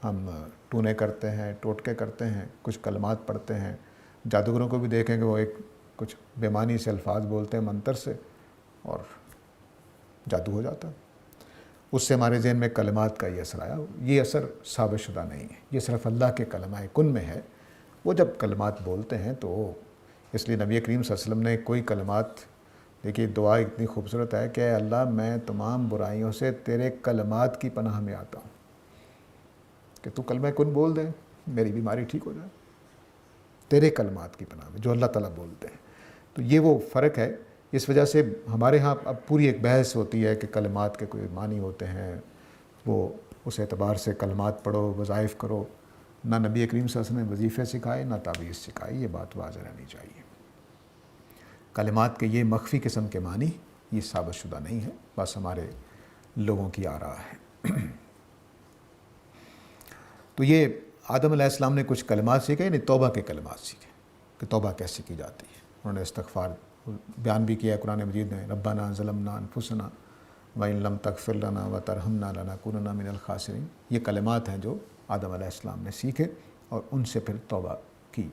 ہم ٹونے کرتے ہیں، ٹوٹکے کرتے ہیں، کچھ کلمات پڑھتے ہیں۔ جادوگروں کو بھی دیکھیں کہ وہ کچھ بے معنی سے الفاظ بولتے ہیں منتر سے، اور جادو ہو جاتا ہے۔ اس سے ہمارے ذہن میں کلمات کا یہ اثر آیا۔ یہ اثر ثابت شدہ نہیں ہے، یہ صرف اللہ کے کلمہ کن میں ہے۔ وہ جب کلمات بولتے ہیں تو اس لیے نبی کریم صلی اللہ علیہ وسلم نے کوئی کلمات، دیکھیے دعا اتنی خوبصورت ہے کہ اے اللہ میں تمام برائیوں سے تیرے کلمات کی پناہ میں آتا ہوں، کہ تو کلمہ کن بول دے میری بیماری ٹھیک ہو جائے، تیرے کلمات کی پناہ میں، جو اللہ تعالیٰ بولتے ہیں۔ تو یہ وہ فرق ہے۔ اس وجہ سے ہمارے ہاں اب پوری ایک بحث ہوتی ہے کہ کلمات کے کوئی معنی ہوتے ہیں، وہ اس اعتبار سے کلمات پڑھو، وظائف کرو۔ نہ نبی کریم صلی اللہ علیہ وسلم نے وظیفے سکھائے، نہ تعویذ سکھائی، یہ بات واضح رہنی چاہیے۔ کلمات کے یہ مخفی قسم کے معنی یہ ثابت شدہ نہیں ہے، بس ہمارے لوگوں کی آراء ہے۔ تو یہ آدم علیہ السلام نے کچھ کلمات سیکھے، یعنی توبہ کے کلمات سیکھے کہ توبہ کیسے کی جاتی ہے۔ انہوں نے استغفار بیان بھی کیا ہے قرآن مجید میں، ربنا ظلمنا انفسنا وإن لم تغفر لنا وترحمنا لنکونن من الخاسرین۔ یہ کلمات ہیں جو آدم علیہ السلام نے سیکھے اور ان سے پھر توبہ کی۔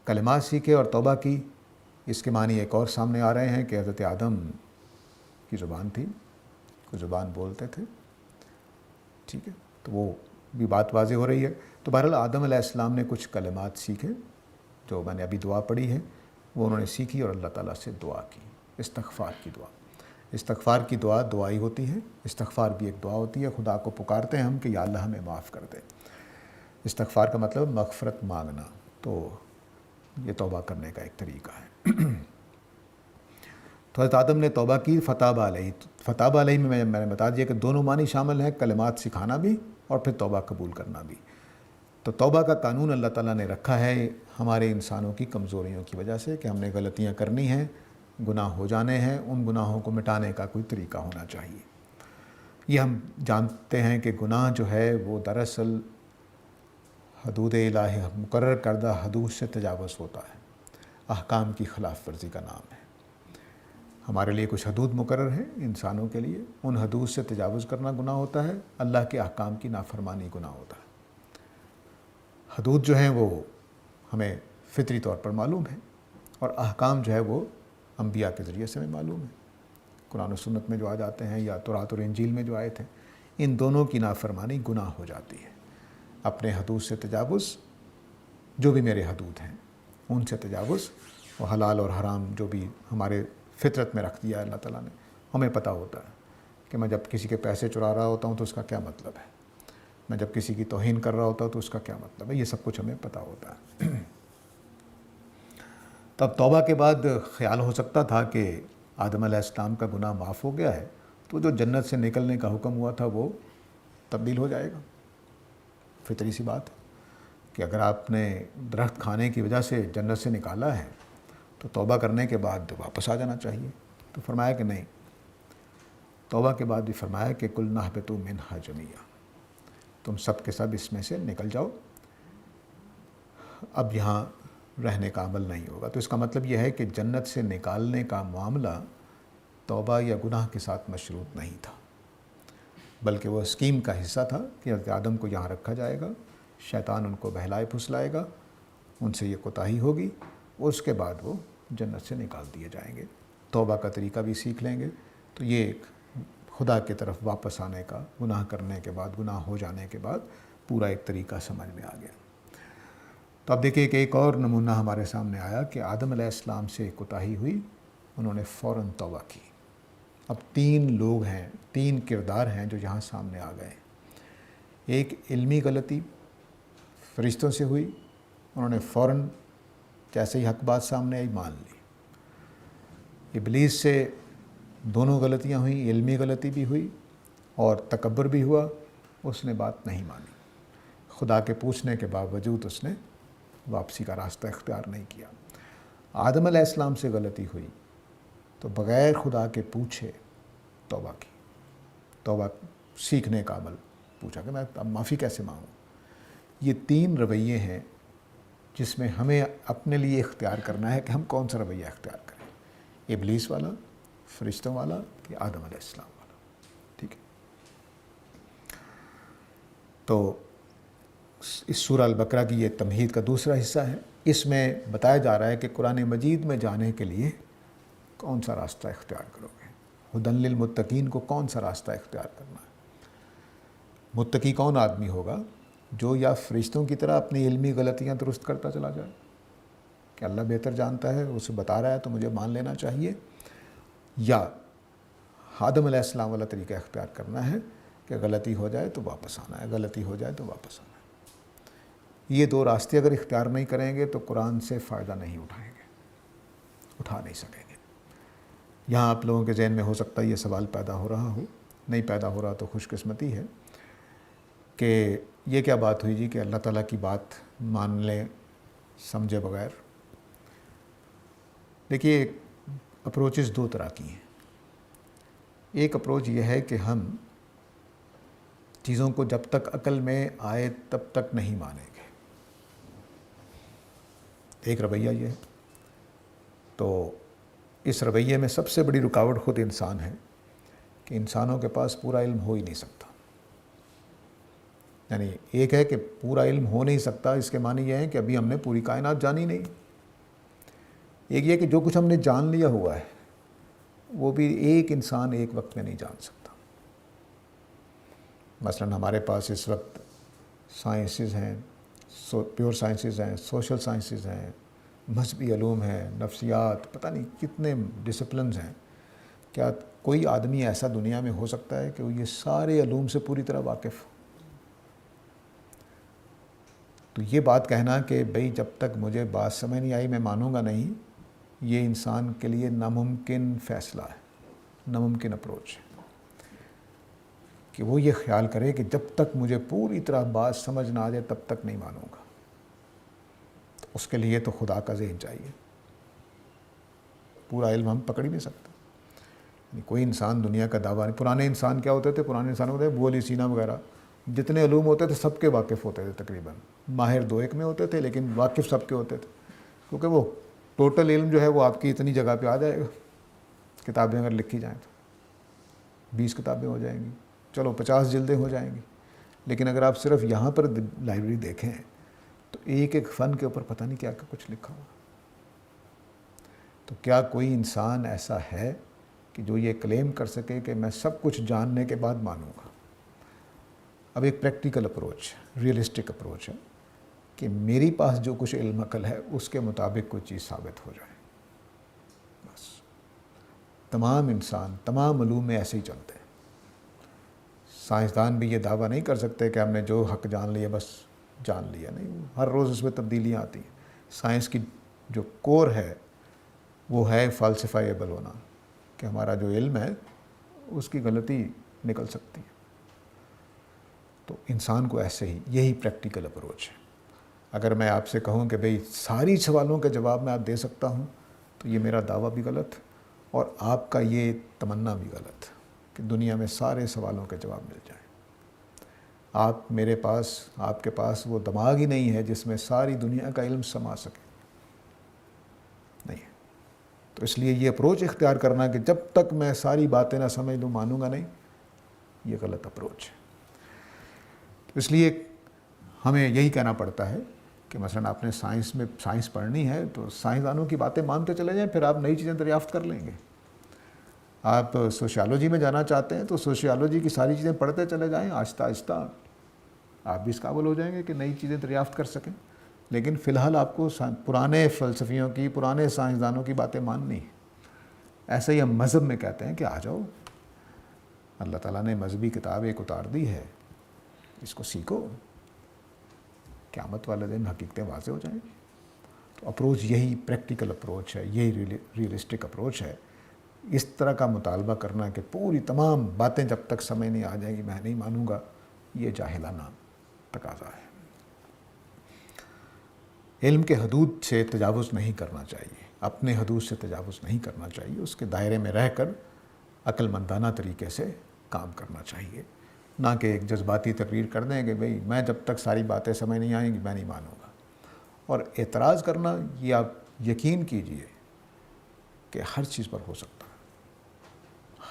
کلمات سیکھے اور توبہ کی، اس کے معنی ایک اور سامنے آ رہے ہیں کہ حضرت آدم کی زبان تھی، کوئی زبان بولتے تھے، ٹھیک ہے، تو وہ بھی بات واضح ہو رہی ہے۔ تو بہرحال آدم علیہ السلام نے کچھ کلمات سیکھے، جو میں نے ابھی دعا پڑھی ہے وہ انہوں نے سیکھی، اور اللہ تعالیٰ سے دعا کی، استغفار کی دعا۔ استغفار کی دعا دعائی ہوتی ہے، استغفار بھی ایک دعا ہوتی ہے۔ خدا کو پکارتے ہیں ہم کہ یا اللہ ہمیں معاف کر دے۔ استغفار کا مطلب مغفرت مانگنا، تو یہ توبہ کرنے کا ایک طریقہ ہے۔ تو حضرت آدم نے توبہ کی، فتاب علیہ۔ فتاب علیہ میں نے بتا دیا کہ دونوں معنی شامل ہیں، کلمات سکھانا بھی اور پھر توبہ قبول کرنا بھی۔ تو توبہ کا قانون اللہ تعالیٰ نے رکھا ہے ہمارے انسانوں کی کمزوریوں کی وجہ سے، کہ ہم نے غلطیاں کرنی ہیں، گناہ ہو جانے ہیں، ان گناہوں کو مٹانے کا کوئی طریقہ ہونا چاہیے۔ یہ ہم جانتے ہیں کہ گناہ جو ہے وہ دراصل حدود الہی، مقرر کردہ حدود سے تجاوز ہوتا ہے، احکام کی خلاف ورزی کا نام ہے۔ ہمارے لیے کچھ حدود مقرر ہیں انسانوں کے لیے، ان حدود سے تجاوز کرنا گناہ ہوتا ہے، اللہ کے احکام کی نافرمانی گناہ ہوتا ہے۔ حدود جو ہیں وہ ہمیں فطری طور پر معلوم ہے، اور احکام جو ہے وہ انبیاء کے ذریعے سے ہمیں معلوم ہے، قرآن و سنت میں جو آ جاتے ہیں یا تورات اور انجیل میں جو آئے تھے، ان دونوں کی نافرمانی گناہ ہو جاتی ہے۔ اپنے حدود سے تجاوز، جو بھی میرے حدود ہیں ان سے تجاوز، وہ حلال اور حرام جو بھی ہمارے فطرت میں رکھ دیا ہے اللہ تعالیٰ نے، ہمیں پتہ ہوتا ہے کہ میں جب کسی کے پیسے چرا رہا ہوتا ہوں تو اس کا کیا مطلب ہے، میں جب کسی کی توہین کر رہا ہوتا تو اس کا کیا مطلب ہے، یہ سب کچھ ہمیں پتہ ہوتا ہے۔ تب توبہ کے بعد خیال ہو سکتا تھا کہ آدم علیہ السلام کا گناہ معاف ہو گیا ہے، تو جو جنت سے نکلنے کا حکم ہوا تھا وہ تبدیل ہو جائے گا۔ فطری سی بات ہے کہ اگر آپ نے درخت کھانے کی وجہ سے جنت سے نکالا ہے تو توبہ کرنے کے بعد واپس آ جانا چاہیے۔ تو فرمایا کہ نہیں، توبہ کے بعد بھی فرمایا کہ قُلْنَا اهْبِطُوا مِنْهَا جَمِيعًا، تم سب کے سب اس میں سے نکل جاؤ، اب یہاں رہنے کا عمل نہیں ہوگا۔ تو اس کا مطلب یہ ہے کہ جنت سے نکالنے کا معاملہ توبہ یا گناہ کے ساتھ مشروط نہیں تھا، بلکہ وہ اسکیم کا حصہ تھا کہ حضرت آدم کو یہاں رکھا جائے گا، شیطان ان کو بہلائے پھسلائے گا، ان سے یہ کوتاہی ہوگی، اس کے بعد وہ جنت سے نکال دیے جائیں گے۔ توبہ کا طریقہ بھی سیکھ لیں گے، تو یہ ایک خدا کی طرف واپس آنے کا، گناہ کرنے کے بعد، گناہ ہو جانے کے بعد پورا ایک طریقہ سمجھ میں آ گیا۔ تو اب دیکھیے کہ ایک اور نمونہ ہمارے سامنے آیا کہ آدم علیہ السلام سے کوتاہی ہوئی، انہوں نے فوراً توبہ کی۔ اب 3 لوگ ہیں، 3 کردار ہیں جو یہاں سامنے آ گئے۔ ایک علمی غلطی فرشتوں سے ہوئی، انہوں نے فوراً جیسے ہی حق بات سامنے آئی مان لی۔ ابلیس سے دونوں غلطیاں ہوئیں، علمی غلطی بھی ہوئی اور تکبر بھی ہوا، اس نے بات نہیں مانی، خدا کے پوچھنے کے باوجود اس نے واپسی کا راستہ اختیار نہیں کیا۔ آدم علیہ السلام سے غلطی ہوئی تو بغیر خدا کے پوچھے توبہ کی، توبہ سیکھنے کا عمل پوچھا کہ میں اب معافی کیسے مانگوں۔ یہ 3 رویے ہیں جس میں ہمیں اپنے لیے اختیار کرنا ہے کہ ہم کون سا رویہ اختیار کریں، ابلیس والا، فرشتوں والا کہ آدم علیہ السلام والا۔ ٹھیک ہے، تو اس سورہ البقرہ کی یہ تمہید کا دوسرا حصہ ہے۔ اس میں بتایا جا رہا ہے کہ قرآن مجید میں جانے کے لیے کون سا راستہ اختیار کرو گے، ہدی للمتقین کو کون سا راستہ اختیار کرنا ہے۔ متقی کون آدمی ہوگا؟ جو یا فرشتوں کی طرح اپنی علمی غلطیاں درست کرتا چلا جائے کہ اللہ بہتر جانتا ہے، اسے بتا رہا ہے تو مجھے مان لینا چاہیے، یا آدم علیہ السلام والا طریقہ اختیار کرنا ہے کہ غلطی ہو جائے تو واپس آنا ہے، غلطی ہو جائے تو واپس آنا ہے۔ یہ 2 راستے اگر اختیار نہیں کریں گے تو قرآن سے فائدہ نہیں اٹھائیں گے، اٹھا نہیں سکیں گے۔ یہاں آپ لوگوں کے ذہن میں ہو سکتا ہے یہ سوال پیدا ہو رہا ہو، نہیں پیدا ہو رہا تو خوش قسمتی ہے کہ یہ کیا بات ہوئی جی کہ اللہ تعالیٰ کی بات مان لیں سمجھے بغیر۔ دیکھیے اپروچز 2 طرح کی ہیں۔ ایک اپروچ یہ ہے کہ ہم چیزوں کو جب تک عقل میں آئے تب تک نہیں مانیں گے، ایک رویہ یہ ہے۔ تو اس رویے میں سب سے بڑی رکاوٹ خود انسان ہے کہ انسانوں کے پاس پورا علم ہو ہی نہیں سکتا۔ یعنی ایک ہے کہ پورا علم ہو نہیں سکتا، اس کے معنی یہ ہے کہ ابھی ہم نے پوری کائنات جانی نہیں۔ ایک یہ کہ جو کچھ ہم نے جان لیا ہوا ہے وہ بھی ایک انسان ایک وقت میں نہیں جان سکتا۔ مثلا ہمارے پاس اس وقت سائنسز ہیں، پیور سائنسز ہیں، سوشل سائنسز ہیں، مذہبی علوم ہیں، نفسیات، پتہ نہیں کتنے ڈسپلنز ہیں۔ کیا کوئی آدمی ایسا دنیا میں ہو سکتا ہے کہ وہ یہ سارے علوم سے پوری طرح واقف ہو؟ تو یہ بات کہنا کہ بھئی جب تک مجھے بات سمجھ نہیں آئی میں مانوں گا نہیں، یہ انسان کے لیے ناممکن فیصلہ ہے، ناممکن اپروچ ہے کہ وہ یہ خیال کرے کہ جب تک مجھے پوری طرح بات سمجھ نہ آ جائے تب تک نہیں مانوں گا۔ تو اس کے لیے تو خدا کا ذہن چاہیے، پورا علم ہم پکڑ ہی نہیں سکتے۔ کوئی انسان دنیا کا دعویٰ نہیں۔ پرانے انسان کیا ہوتے تھے؟ پرانے انسان ہوتے تھے ابو علی سینا وغیرہ، جتنے علوم ہوتے تھے سب کے واقف ہوتے تھے، تقریباً ماہر 2-1 میں ہوتے تھے لیکن واقف سب کے ہوتے تھے، کیونکہ وہ ٹوٹل علم جو ہے وہ آپ کی اتنی جگہ پہ آ جائے گا۔ کتابیں اگر لکھی جائیں تو 20 کتابیں ہو جائیں گی، چلو 50 جلدیں ہو جائیں گی، لیکن اگر آپ صرف یہاں پر لائبریری دیکھیں تو ایک ایک فن کے اوپر پتہ نہیں کیا کچھ لکھا ہوا۔ تو کیا کوئی انسان ایسا ہے کہ جو یہ کلیم کر سکے کہ میں سب کچھ جاننے کے بعد مانوں گا؟ اب ایک پریکٹیکل اپروچ، ریئلسٹک اپروچ ہے کہ میری پاس جو کچھ علم عقل ہے اس کے مطابق کوئی چیز ثابت ہو جائے، بس۔ تمام انسان تمام علوم میں ایسے ہی چلتے ہیں، سائنسدان بھی یہ دعویٰ نہیں کر سکتے کہ ہم نے جو حق جان لیا بس جان لیا، نہیں، ہر روز اس میں تبدیلیاں آتی ہیں۔ سائنس کی جو کور ہے وہ ہے فالسیفائیبل ہونا، کہ ہمارا جو علم ہے اس کی غلطی نکل سکتی ہے۔ تو انسان کو ایسے ہی یہی پریکٹیکل اپروچ ہے۔ اگر میں آپ سے کہوں کہ بھئی ساری سوالوں کے جواب میں آپ دے سکتا ہوں، تو یہ میرا دعویٰ بھی غلط اور آپ کا یہ تمنا بھی غلط کہ دنیا میں سارے سوالوں کے جواب مل جائیں۔ آپ کے پاس وہ دماغ ہی نہیں ہے جس میں ساری دنیا کا علم سما سکے، نہیں ہے۔ تو اس لیے یہ اپروچ اختیار کرنا کہ جب تک میں ساری باتیں نہ سمجھ لوں مانوں گا نہیں، یہ غلط اپروچ ہے۔ تو اس لیے ہمیں یہی کہنا پڑتا ہے کہ مثلا آپ نے سائنس پڑھنی ہے تو سائنسدانوں کی باتیں مانتے چلے جائیں، پھر آپ نئی چیزیں دریافت کر لیں گے۔ آپ سوشیالوجی میں جانا چاہتے ہیں تو سوشیالوجی کی ساری چیزیں پڑھتے چلے جائیں، آہستہ آہستہ آپ بھی اس قابل ہو جائیں گے کہ نئی چیزیں دریافت کر سکیں۔ لیکن فی الحال آپ کو پرانے فلسفیوں کی، پرانے سائنسدانوں کی باتیں ماننی ہیں۔ ایسے ہی ہم مذہب میں کہتے ہیں کہ آ جاؤ، اللہ تعالیٰ نے مذہبی کتاب ایک اتار دی ہے، اس کو سیکھو، قیامت والے دن حقیقتیں واضح ہو جائیں گی۔ تو اپروچ یہی پریکٹیکل اپروچ ہے، یہی ریئلسٹک اپروچ ہے۔ اس طرح کا مطالبہ کرنا کہ پوری تمام باتیں جب تک سمجھ نہیں آ جائیں گی میں نہیں مانوں گا، یہ جاہلانہ تقاضا ہے۔ علم کے حدود سے تجاوز نہیں کرنا چاہیے، اپنے حدود سے تجاوز نہیں کرنا چاہیے، اس کے دائرے میں رہ کر عقل مندانہ طریقے سے کام کرنا چاہیے، نہ کہ ایک جذباتی تقریر کر دیں کہ بھئی میں جب تک ساری باتیں سمجھ نہیں آئیں گی میں نہیں مانوں گا۔ اور اعتراض کرنا، یہ آپ یقین کیجئے کہ ہر چیز پر ہو سکتا ہے،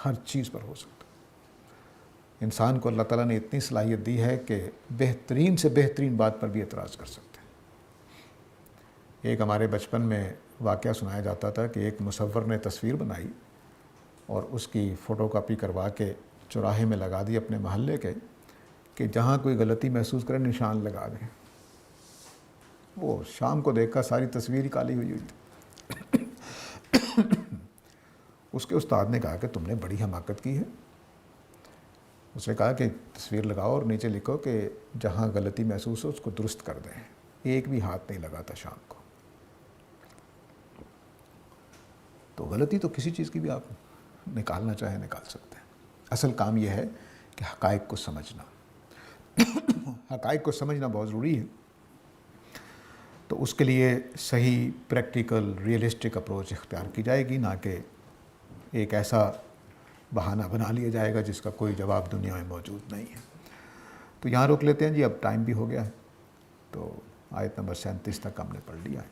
ہر چیز پر ہو سکتا ہے۔ انسان کو اللہ تعالیٰ نے اتنی صلاحیت دی ہے کہ بہترین سے بہترین بات پر بھی اعتراض کر سکتے ہیں۔ ایک ہمارے بچپن میں واقعہ سنایا جاتا تھا کہ ایک مصور نے تصویر بنائی اور اس کی فوٹو کاپی کروا کے چوراہے میں لگا دی اپنے محلے کے، کہ جہاں کوئی غلطی محسوس کرے نشان لگا دیں۔ وہ شام کو دیکھا ساری تصویر ہی کالی ہوئی تھی۔ اس کے استاد نے کہا کہ تم نے بڑی حماقت کی ہے۔ اس نے کہا کہ تصویر لگاؤ اور نیچے لکھو کہ جہاں غلطی محسوس ہو اس کو درست کر دیں۔ ایک بھی ہاتھ نہیں لگا تھا شام کو۔ تو غلطی تو کسی چیز کی بھی آپ نکالنا چاہیں نکال سکتے ہیں۔ اصل کام یہ ہے کہ حقائق کو سمجھنا۔ حقائق کو سمجھنا بہت ضروری ہے۔ تو اس کے لیے صحیح پریکٹیکل ریئلسٹک اپروچ اختیار کی جائے گی، نہ کہ ایک ایسا بہانہ بنا لیا جائے گا جس کا کوئی جواب دنیا میں موجود نہیں ہے۔ تو یہاں روک لیتے ہیں جی، اب ٹائم بھی ہو گیا ہے، تو آیت نمبر 37 تک ہم نے پڑھ لیا ہے۔